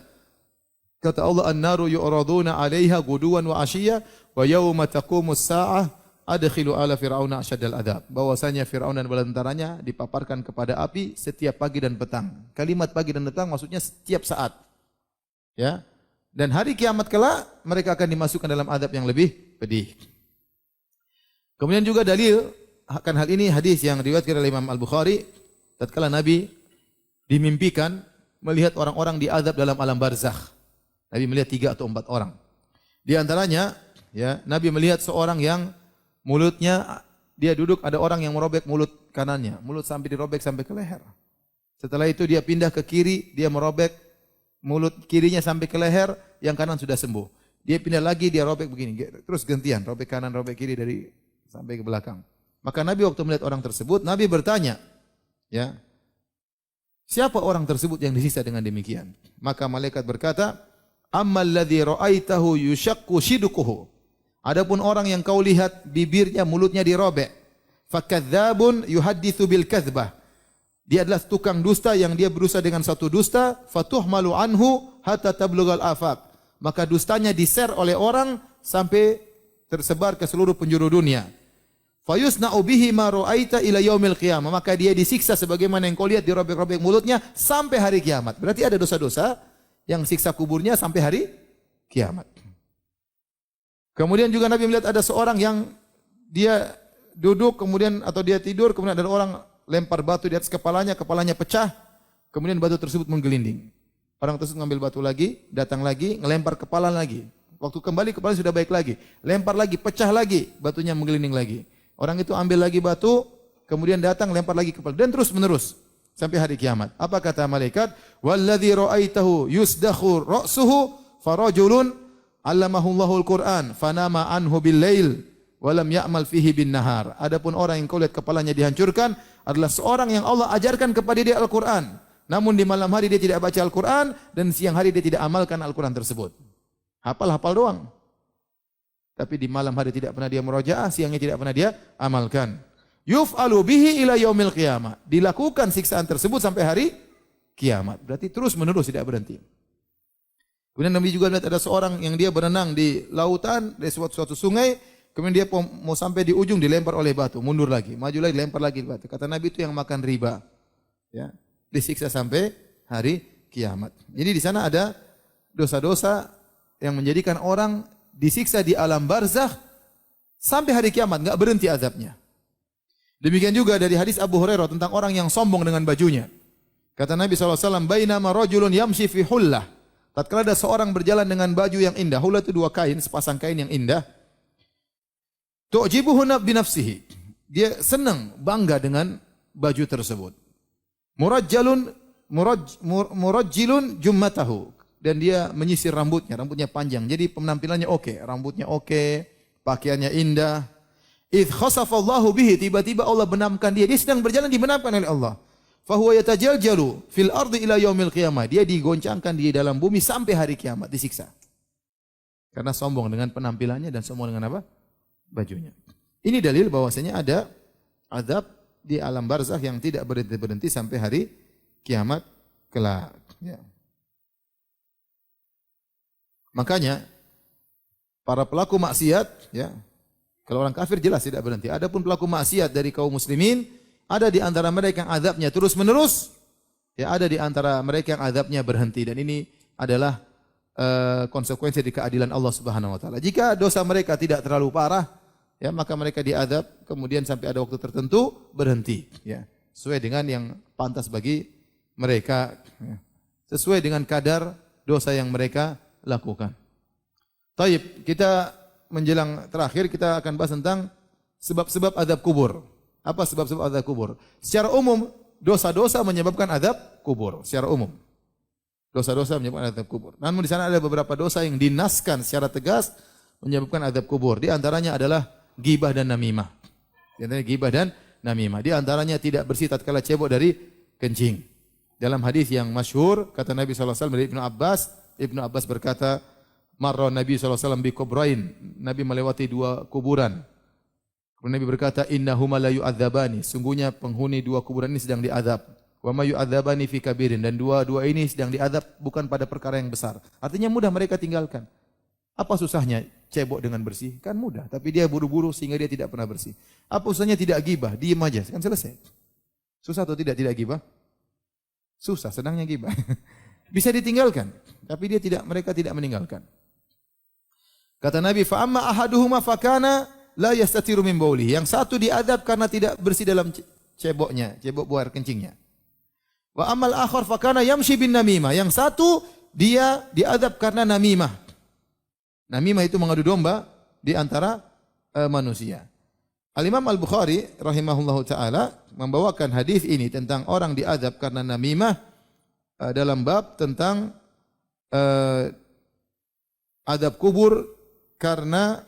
Kata Allah, "An-naru yu'raduna 'alaiha ghuduwan wa 'ashiyya wa yauma taqumus sa'ah adkhilu ala fir'auna asyaddal adzab." Bahwasanya Firaun dan bala tentaranya dipaparkan kepada api setiap pagi dan petang. Kalimat pagi dan petang maksudnya setiap saat. Ya. Dan hari kiamat kelak mereka akan dimasukkan dalam azab yang lebih pedih. Kemudian juga dalil akan hal ini hadis yang diriwayatkan oleh Imam Al-Bukhari tatkala Nabi dimimpikan melihat orang-orang diazab dalam alam barzakh. Nabi melihat 3 atau 4 orang. Di antaranya ya, Nabi melihat seorang yang mulutnya, dia duduk, ada orang yang merobek mulut kanannya. Mulut sampai dirobek sampai ke leher. Setelah itu dia pindah ke kiri, dia merobek mulut kirinya sampai ke leher, yang kanan sudah sembuh. Dia pindah lagi, dia robek begini. Terus gantian, robek kanan, robek kiri dari sampai ke belakang. Maka Nabi waktu melihat orang tersebut, Nabi bertanya, ya, siapa orang tersebut yang disiksa dengan demikian? Maka malaikat berkata, "Ammal ladzi ra'aitahu yushaqqu shidquhu." Adapun orang yang kau lihat bibirnya, mulutnya dirobek, fakadzabun yuhadditsu bil kadzbah. Dia adalah tukang dusta yang dia berusaha dengan satu dusta, fatuhmalu anhu hatta tablughal afaq. Maka dustanya di-share oleh orang sampai tersebar ke seluruh penjuru dunia. Fayusna'u bihi ma ra'aita ila yaumil qiyamah. Maka dia disiksa sebagaimana yang kau lihat dirobek-robek mulutnya sampai hari kiamat. Berarti ada dosa-dosa yang siksa kuburnya sampai hari kiamat. Kemudian juga Nabi melihat ada seorang yang dia duduk kemudian atau dia tidur, kemudian ada orang lempar batu di atas kepalanya, kepalanya pecah, kemudian batu tersebut menggelinding. Orang tersebut mengambil batu lagi, datang lagi, ngelempar kepala lagi. Waktu kembali kepala sudah baik lagi, lempar lagi, pecah lagi, batunya menggelinding lagi. Orang itu ambil lagi batu, kemudian datang lempar lagi kepala dan terus menerus sampai hari kiamat. Apa kata malaikat? Walladzi ra'aitahu yusdakhu ra'suhu farajulun 'allamahullahu al-Qur'an fanama anhu bil-lail wa lam ya'mal fihi bin-nahar. Adapun orang yang kau lihat kepalanya dihancurkan adalah seorang yang Allah ajarkan kepada dia Al-Qur'an. Namun di malam hari dia tidak baca Al-Qur'an dan siang hari dia tidak amalkan Al-Qur'an tersebut. Hafal-hafal doang. Tapi di malam hari tidak pernah dia murojaah, siangnya tidak pernah dia amalkan. Yuf'alu bihi ila yaumil qiyamah. Dilakukan siksaan tersebut sampai hari kiamat. Berarti terus menerus tidak berhenti. Kemudian Nabi juga lihat ada seorang yang dia berenang di lautan, di suatu sungai, kemudian dia mau sampai di ujung dilempar oleh batu, mundur lagi, maju lagi, lempar lagi batu. Kata Nabi itu yang makan riba. Ya, disiksa sampai hari kiamat. Jadi di sana ada dosa-dosa yang menjadikan orang disiksa di alam barzakh sampai hari kiamat, enggak berhenti azabnya. Demikian juga dari hadis Abu Hurairah tentang orang yang sombong dengan bajunya. Kata Nabi SAW, "Bainama rajulun yamshi fi hullah." Tatkala ada seorang berjalan dengan baju yang indah. Hullah itu 2 kain, sepasang kain yang indah. Tu'jibuhu bi nafsihi. Dia senang, bangga dengan baju tersebut. Murajjilun jummatahu. Dan dia menyisir rambutnya panjang. Jadi penampilannya oke, rambutnya oke, pakaiannya indah. Idh khasafallahu bihi, tiba-tiba Allah benamkan dia. Dia sedang berjalan dibenamkan oleh Allah. Fahuwa yatajaljalu fil ardi ila yaumil qiyamah. Dia digoncangkan di dalam bumi sampai hari kiamat, disiksa. Karena sombong dengan penampilannya dan sombong dengan apa? Bajunya. Ini dalil bahwasanya ada azab di alam barzakh yang tidak berhenti-berhenti sampai hari kiamat kelak. Ya. Makanya para pelaku maksiat, ya, kalau orang kafir jelas tidak berhenti. Adapun pelaku maksiat dari kaum muslimin, ada di antara mereka yang azabnya terus menerus, ya, ada di antara mereka yang azabnya berhenti. Dan ini adalah konsekuensi dari keadilan Allah Subhanahu wa taala. Jika dosa mereka tidak terlalu parah, ya, maka mereka diazab kemudian sampai ada waktu tertentu berhenti, ya, sesuai dengan yang pantas bagi mereka, ya, sesuai dengan kadar dosa yang mereka lakukan. Taib, kita menjelang terakhir kita akan bahas tentang sebab-sebab azab kubur. Apa sebab-sebab azab kubur? Secara umum, dosa-dosa menyebabkan azab kubur. Secara umum, dosa-dosa menyebabkan azab kubur. Namun di sana ada beberapa dosa yang dinaskan secara tegas menyebabkan azab kubur. Di antaranya adalah ghibah dan namimah. Di antaranya ghibah dan namimah. Di antaranya tidak bersih tatkala cebok dari kencing. Dalam hadis yang masyhur kata Nabi sallallahu alaihi wasallam dari Ibnu Abbas berkata, marra Nabi sallallahu alaihi wasallam bi kubrain. Nabi melewati dua kuburan. Kemudian Nabi berkata, innahuma la yu'adzabani. Sungguhnya penghuni dua kuburan ini sedang diazab. Wa ma yu'adzabani fi kabirin, dan dua-dua ini sedang diazab bukan pada perkara yang besar. Artinya mudah mereka tinggalkan. Apa susahnya cebok dengan bersih? Kan mudah, tapi dia buru-buru sehingga dia tidak pernah bersih. Apa susahnya tidak gibah? Diam aja, kan selesai. Susah atau tidak gibah? Susah, senangnya gibah. Bisa ditinggalkan, tapi mereka tidak meninggalkan. Kata Nabi, fa amma ahaduhuma fakana la yastatiru min bauli. Yang satu diadab karena tidak bersih dalam ceboknya, cebok buang air kencingnya. Wa amal akhar fakana yamshi bin namimah. Yang satu dia diadab karena namimah. Namimah itu mengadu domba di antara manusia. Al-Imam Al-Bukhari rahimahullahu taala membawakan hadis ini tentang orang diadab karena namimah dalam bab tentang adab kubur karena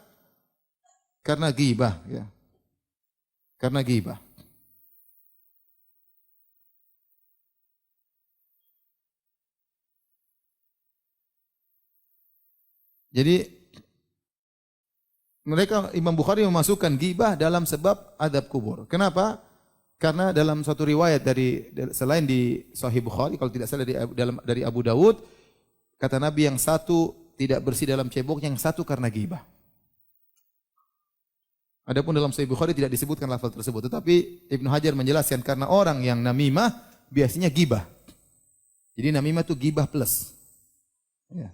ghibah, ya. Karena ghibah. Jadi mereka Imam Bukhari memasukkan ghibah dalam sebab adab kubur. Kenapa? Karena dalam suatu riwayat selain di Sahih Bukhari, kalau tidak salah dari Abu Dawud, kata Nabi yang satu tidak bersih dalam ceboknya, yang satu karena ghibah. Adapun dalam Sahih Bukhari tidak disebutkan lafaz tersebut, tetapi Ibnu Hajar menjelaskan karena orang yang namimah biasanya ghibah. Jadi namimah itu ghibah plus. Ya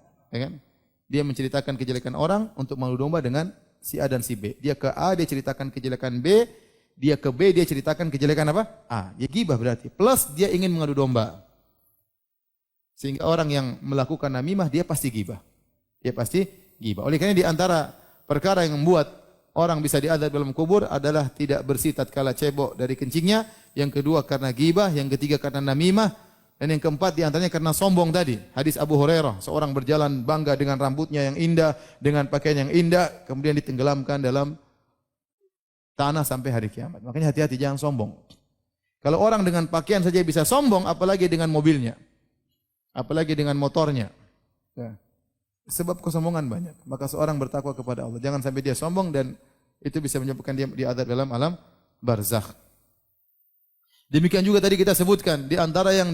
kan? Dia menceritakan kejelekan orang untuk mengadu domba dengan si A dan si B. Dia ke A, dia ceritakan kejelekan B. Dia ke B, dia ceritakan kejelekan apa? A. Ya ghibah berarti. Plus dia ingin mengadu domba. Sehingga orang yang melakukan namimah, dia pasti ghibah. Dia pasti ghibah. Oleh karena di antara perkara yang membuat orang bisa diazab dalam kubur adalah tidak bersih tatkala cebok dari kencingnya. Yang kedua karena ghibah. Yang ketiga karena namimah. Dan yang keempat diantaranya karena sombong tadi. Hadis Abu Hurairah, seorang berjalan bangga dengan rambutnya yang indah, dengan pakaian yang indah, kemudian ditenggelamkan dalam tanah sampai hari kiamat. Makanya hati-hati, jangan sombong. Kalau orang dengan pakaian saja bisa sombong, apalagi dengan mobilnya, apalagi dengan motornya. Ya. Sebab kesombongan banyak. Maka seorang bertakwa kepada Allah. Jangan sampai dia sombong dan itu bisa menyebabkan dia diazab dalam alam barzakh. Demikian juga tadi kita sebutkan, di antara yang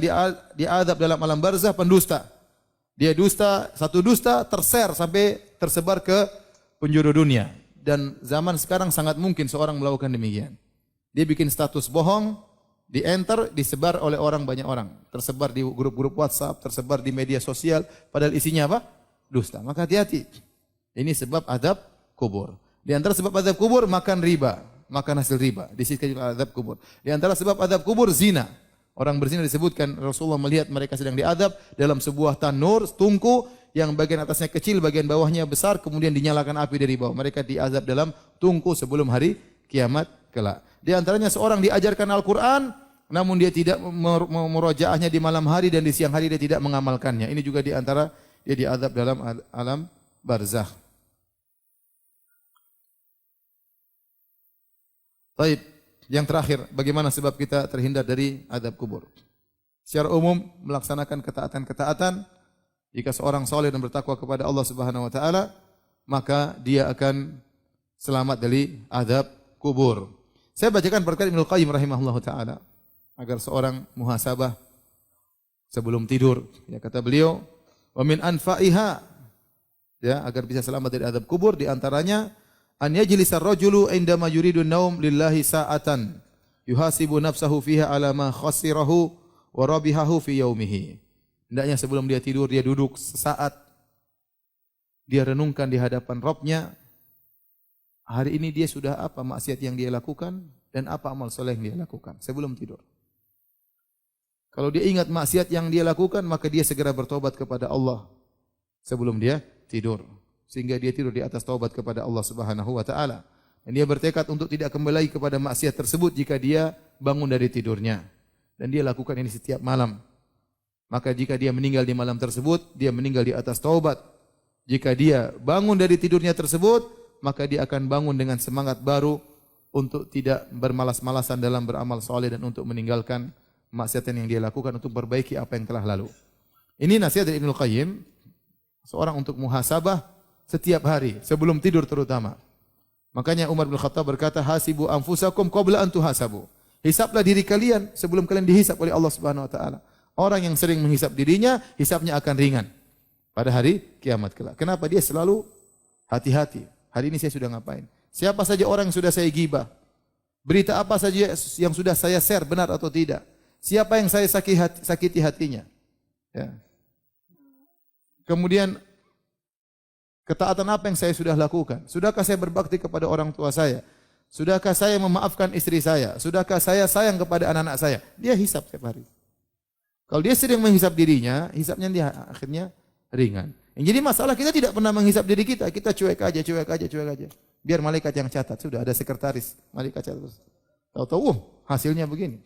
diazab dalam alam barzakh pendusta. Dia dusta, satu dusta terser sampai tersebar ke penjuru dunia. Dan zaman sekarang sangat mungkin seorang melakukan demikian. Dia bikin status bohong, di-enter, disebar oleh banyak orang. Tersebar di grup-grup WhatsApp, tersebar di media sosial, padahal isinya apa? Dusta. Maka hati-hati. Ini sebab azab kubur. Di antara sebab azab kubur, makan riba. Makan hasil riba. Disebutkan juga azab kubur. Di antara sebab azab kubur, zina. Orang berzina disebutkan, Rasulullah melihat mereka sedang diazab dalam sebuah tanur, tungku, yang bagian atasnya kecil, bagian bawahnya besar, kemudian dinyalakan api dari bawah. Mereka diazab dalam tungku sebelum hari kiamat kelak. Di antaranya seorang diajarkan Al-Quran, namun dia tidak memurojaahnya di malam hari dan di siang hari dia tidak mengamalkannya. Ini juga di antara dia diazab dalam alam barzakh. Taib. Yang terakhir, bagaimana sebab kita terhindar dari azab kubur? Secara umum melaksanakan ketaatan-ketaatan, jika seorang saleh dan bertakwa kepada Allah Subhanahu wa taala, maka dia akan selamat dari azab kubur. Saya bacakan perkataan Ibnu Qayyim rahimahullahu taala agar seorang muhasabah sebelum tidur. Ya, kata beliau, "Wa min anfa'iha", ya, agar bisa selamat dari azab kubur, di antaranya an yajlisar rajulu indama yuridu naum lillahi sa'atan yuhasibu nafsahu fiha ala ma khasirahu wa rabihahu fi yaumihi. Hendaknya sebelum dia tidur dia duduk sesaat, dia renungkan di hadapan Rabb-nya, hari ini dia sudah apa maksiat yang dia lakukan dan apa amal soleh yang dia lakukan sebelum tidur. Kalau dia ingat maksiat yang dia lakukan, maka dia segera bertobat kepada Allah sebelum dia tidur, sehingga dia tidur di atas taubat kepada Allah Subhanahu wa taala. Dan dia bertekad untuk tidak kembali kepada maksiat tersebut jika dia bangun dari tidurnya. Dan dia lakukan ini setiap malam. Maka jika dia meninggal di malam tersebut, dia meninggal di atas taubat. Jika dia bangun dari tidurnya tersebut, maka dia akan bangun dengan semangat baru untuk tidak bermalas-malasan dalam beramal soleh dan untuk meninggalkan maksiat yang dia lakukan, untuk perbaiki apa yang telah lalu. Ini nasihat dari Ibnu Qayyim, seorang untuk muhasabah setiap hari, sebelum tidur terutama. Makanya Umar bin Khattab berkata, "Hasibu anfusakum qabla an tuhasabu." Hisablah diri kalian sebelum kalian dihisab oleh Allah Subhanahu wa taala. Orang yang sering menghisab dirinya, hisabnya akan ringan pada hari kiamat kelak. Kenapa? Dia selalu hati-hati. Hari ini saya sudah ngapain? Siapa saja orang yang sudah saya gibah? Berita apa saja yang sudah saya share, benar atau tidak? Siapa yang saya sakiti hatinya? Ya. Kemudian ketaatan apa yang saya sudah lakukan? Sudahkah saya berbakti kepada orang tua saya? Sudahkah saya memaafkan istri saya? Sudahkah saya sayang kepada anak-anak saya? Dia hisab setiap hari. Kalau dia sering menghisab dirinya, hisabnya dia akhirnya ringan. Yang jadi masalah kita tidak pernah menghisab diri kita. Kita cuek aja, cuek aja, cuek aja. Biar malaikat yang catat. Sudah ada sekretaris, malaikat catat. Tahu-tahu, hasilnya begini.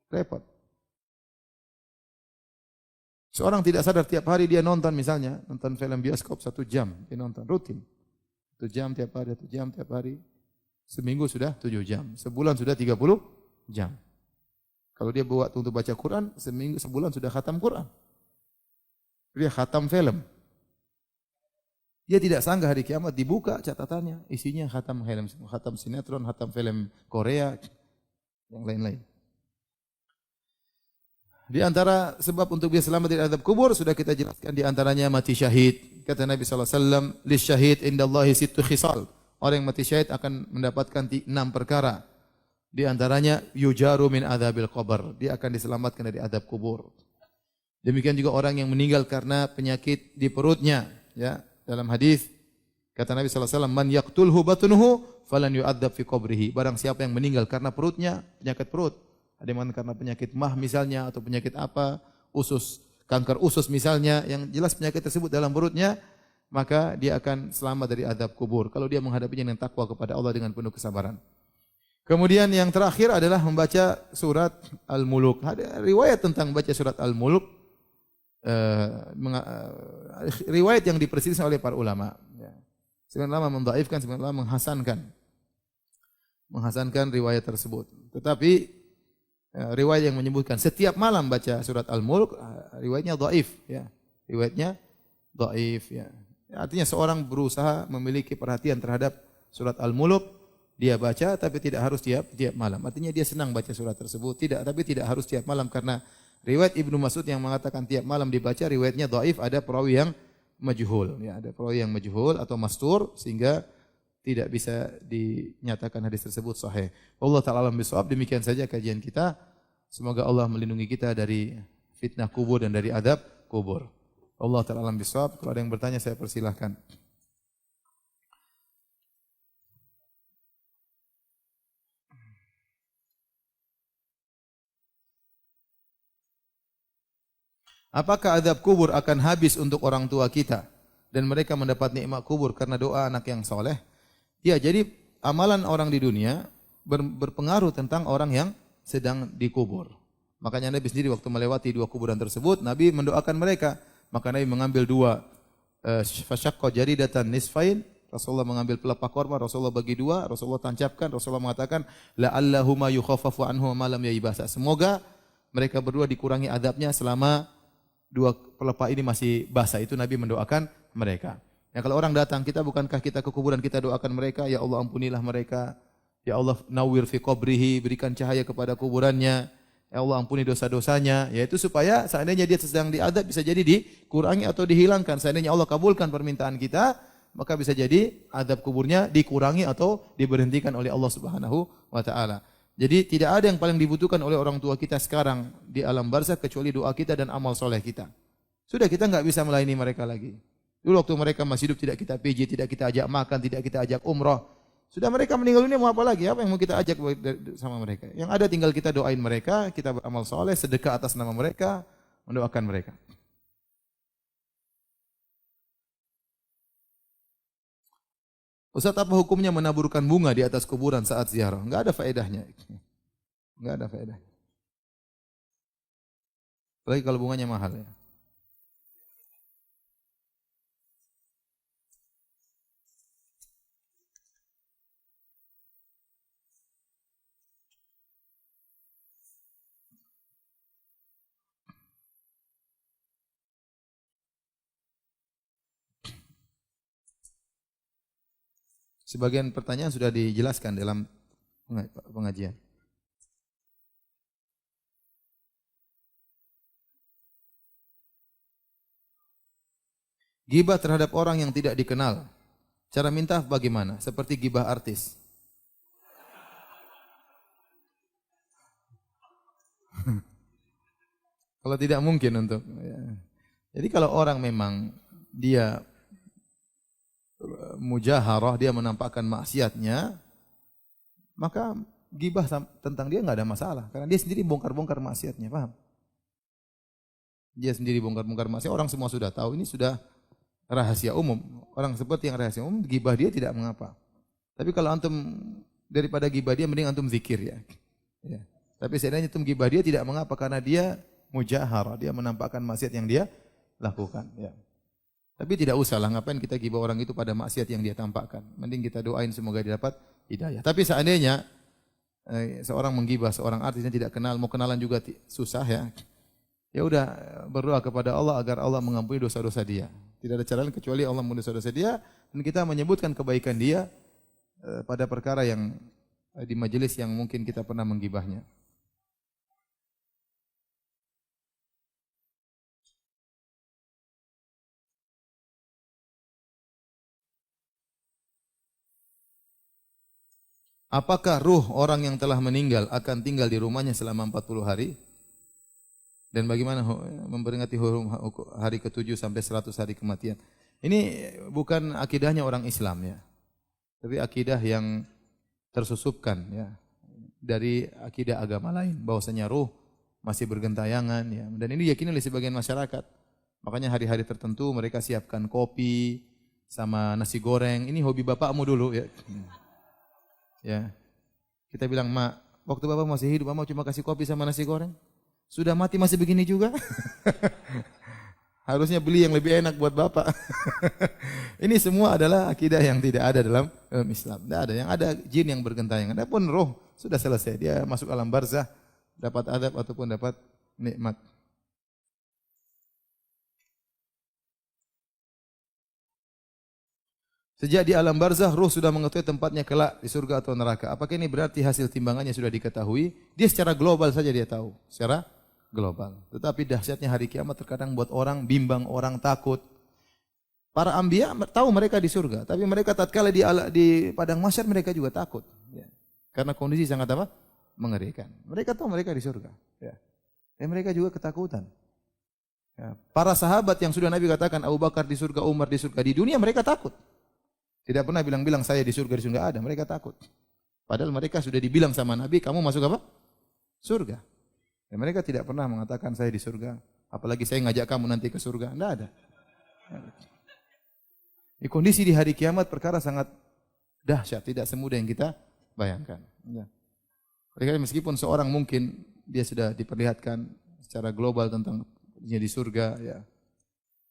Repot. Seorang tidak sadar tiap hari dia nonton, misalnya nonton film bioskop 1 jam, dia nonton rutin 1 jam tiap hari, 1 jam tiap hari, seminggu sudah 7 jam, sebulan sudah 30 jam. Kalau dia buat untuk baca Quran, sebulan sudah khatam Quran. Dia khatam film. Dia tidak sangka hari kiamat dibuka catatannya, isinya khatam film, khatam sinetron, khatam film Korea, yang lain-lain. Di antara sebab untuk bisa selamat dari azab kubur sudah kita jelaskan, di antaranya mati syahid. Kata Nabi sallallahu alaihi wasallam, "Lisyahid indallahi sittu khisal." Orang yang mati syahid akan mendapatkan 6 perkara. Di antaranya yujaru min adzabil qabr. Dia akan diselamatkan dari azab kubur. Demikian juga orang yang meninggal karena penyakit di perutnya, ya. Dalam hadis kata Nabi sallallahu alaihi wasallam, "Man yaqtulhu batnuhu falan yu'adzab fi qabrihi." Barang siapa yang meninggal karena perutnya, penyakit perut, ada yang karena penyakit mah misalnya, atau penyakit apa, usus, kanker usus misalnya, yang jelas penyakit tersebut dalam perutnya, maka dia akan selamat dari azab kubur kalau dia menghadapinya dengan takwa kepada Allah dengan penuh kesabaran. Kemudian yang terakhir adalah membaca surat Al-Muluk. Ada riwayat tentang baca surat Al-Muluk, riwayat yang diperselisihkan oleh para ulama. Sebagian ulama mendhaifkan, sebagian ulama menghasankan riwayat tersebut. Tetapi riwayat yang menyebutkan setiap malam baca surat Al-Mulk, riwayatnya dhaif, ya. Riwayatnya dhaif, ya. Artinya seorang berusaha memiliki perhatian terhadap surat Al-Mulk, dia baca tapi tidak harus tiap malam. Artinya dia senang baca surat tersebut, tapi tidak harus tiap malam, karena riwayat Ibnu Mas'ud yang mengatakan tiap malam dibaca, riwayatnya dhaif, ada perawi yang majhul, ya, ada perawi yang majhul atau mastur, sehingga tidak bisa dinyatakan hadis tersebut sahih. Allah Ta'ala alam bisawab. Demikian saja kajian kita. Semoga Allah melindungi kita dari fitnah kubur dan dari adab kubur. Allah Ta'ala alam bisawab. Kalau ada yang bertanya saya persilahkan. Apakah adab kubur akan habis untuk orang tua kita dan mereka mendapat nikmat kubur karena doa anak yang soleh? Ya, jadi amalan orang di dunia berpengaruh tentang orang yang sedang dikubur. Makanya Nabi sendiri waktu melewati 2 kuburan tersebut, Nabi mendoakan mereka. Maka Nabi mengambil 2 fasyaqqa jaridatan nisfain, Rasulullah mengambil pelepah korma, Rasulullah bagi dua, Rasulullah tancapkan, Rasulullah mengatakan la'allahuma yukhaffafu anhu ma lam yaibasa. Semoga mereka berdua dikurangi adabnya selama dua pelepah ini masih basah. Itu Nabi mendoakan mereka. Ya, kalau orang datang, bukankah kita ke kuburan, kita doakan mereka, ya Allah ampunilah mereka. Ya Allah nawwir fi qabrihi, berikan cahaya kepada kuburannya. Ya Allah ampuni dosa-dosanya. Yaitu supaya seandainya dia sedang diadab bisa jadi dikurangi atau dihilangkan. Seandainya Allah kabulkan permintaan kita, maka bisa jadi adab kuburnya dikurangi atau diberhentikan oleh Allah Subhanahu wa taala. Jadi tidak ada yang paling dibutuhkan oleh orang tua kita sekarang di alam barzakh kecuali doa kita dan amal soleh kita. Sudah kita enggak bisa melayani mereka lagi. Dulu waktu mereka masih hidup tidak kita pijit, tidak kita ajak makan, tidak kita ajak umrah. Sudah mereka meninggal dunia mau apa lagi? Apa yang mau kita ajak sama mereka? Yang ada tinggal kita doain mereka, kita beramal soleh, sedekah atas nama mereka, mendoakan mereka. Ustaz, apa hukumnya menaburkan bunga di atas kuburan saat ziarah? Enggak ada faedahnya. Enggak ada faedahnya. Apalagi kalau bunganya mahal ya. Sebagian pertanyaan sudah dijelaskan dalam pengajian. Gibah terhadap orang yang tidak dikenal. Cara minta bagaimana? Seperti gibah artis. Kalau tidak mungkin untuk. Ya. Jadi kalau orang memang dia mujaharah, dia menampakkan maksiatnya, maka gibah tentang dia enggak ada masalah. Karena dia sendiri bongkar-bongkar maksiatnya, paham? Dia sendiri bongkar-bongkar maksiat, orang semua sudah tahu, ini sudah rahasia umum. Orang seperti yang rahasia umum, gibah dia tidak mengapa. Tapi kalau antum daripada gibah dia, mending antum zikir ya. Ya. Tapi seandainya antum gibah dia tidak mengapa, karena dia mujaharah, dia menampakkan maksiat yang dia lakukan. Ya. Tapi tidak usahlah, ngapain kita gibah orang itu pada maksiat yang dia tampakkan. Mending kita doain semoga dia dapat hidayah. Tapi seandainya seorang menggibah seorang artis yang tidak kenal, mau kenalan juga susah ya. Ya udah berdoa kepada Allah agar Allah mengampuni dosa-dosa dia. Tidak ada cara lain kecuali Allah mengampuni dosa-dosa dia dan kita menyebutkan kebaikan dia pada perkara yang di majelis yang mungkin kita pernah menggibahnya. Apakah ruh orang yang telah meninggal akan tinggal di rumahnya selama 40 hari? Dan bagaimana memperingati hari ke-7 sampai 100 hari kematian? Ini bukan akidahnya orang Islam ya. Tapi akidah yang tersusupkan ya dari akidah agama lain, bahwasanya ruh masih bergentayangan ya. Dan ini diyakini oleh sebagian masyarakat. Makanya hari-hari tertentu mereka siapkan kopi sama nasi goreng. Ini hobi bapakmu dulu ya. Ya, kita bilang, Mak, waktu bapak masih hidup, Mama cuma kasih kopi sama nasi goreng. Sudah mati masih begini juga. Harusnya beli yang lebih enak buat bapak. Ini semua adalah akidah yang tidak ada dalam Islam. Tidak ada. Yang ada jin yang bergentayangan. Adapun roh sudah selesai. Dia masuk alam barzah, dapat adab ataupun dapat nikmat. Sejak di alam barzah, ruh sudah mengetahui tempatnya kelak di surga atau neraka. Apakah ini berarti hasil timbangannya sudah diketahui? Dia secara global saja dia tahu. Secara global. Tetapi dahsyatnya hari kiamat terkadang buat orang bimbang, orang takut. Para anbiya tahu mereka di surga. Tapi mereka tatkala di padang mahsyar mereka juga takut. Ya. Karena kondisi sangat apa? Mengerikan. Mereka tahu mereka di surga. Ya. Dan mereka juga ketakutan. Ya. Para sahabat yang sudah Nabi katakan, Abu Bakar di surga, Umar di surga. Di dunia mereka takut. Tidak pernah bilang-bilang saya di surga ada. Mereka takut. Padahal mereka sudah dibilang sama Nabi, kamu masuk apa? Surga. Dan mereka tidak pernah mengatakan saya di surga. Apalagi saya ngajak kamu nanti ke surga. Tidak ada. Di kondisi di hari kiamat perkara sangat dahsyat. Tidak semudah yang kita bayangkan. Ya. Meskipun seorang mungkin dia sudah diperlihatkan secara global tentang di surga. Ya.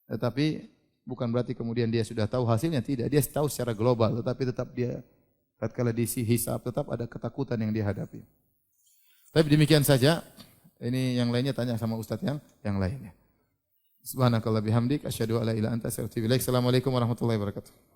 Tetapi bukan berarti kemudian dia sudah tahu hasilnya, tidak. Dia tahu secara global, tetapi tetap dia tatkala diisi hisab tetap ada ketakutan yang dia hadapi. Tapi demikian saja. Ini yang lainnya tanya sama Ustaz yang lainnya. Subhanakallah bihamdik asyhadu alla ilaha illa anta astaghfiruka wa atubu ilaik. Assalamualaikum warahmatullahi wabarakatuh.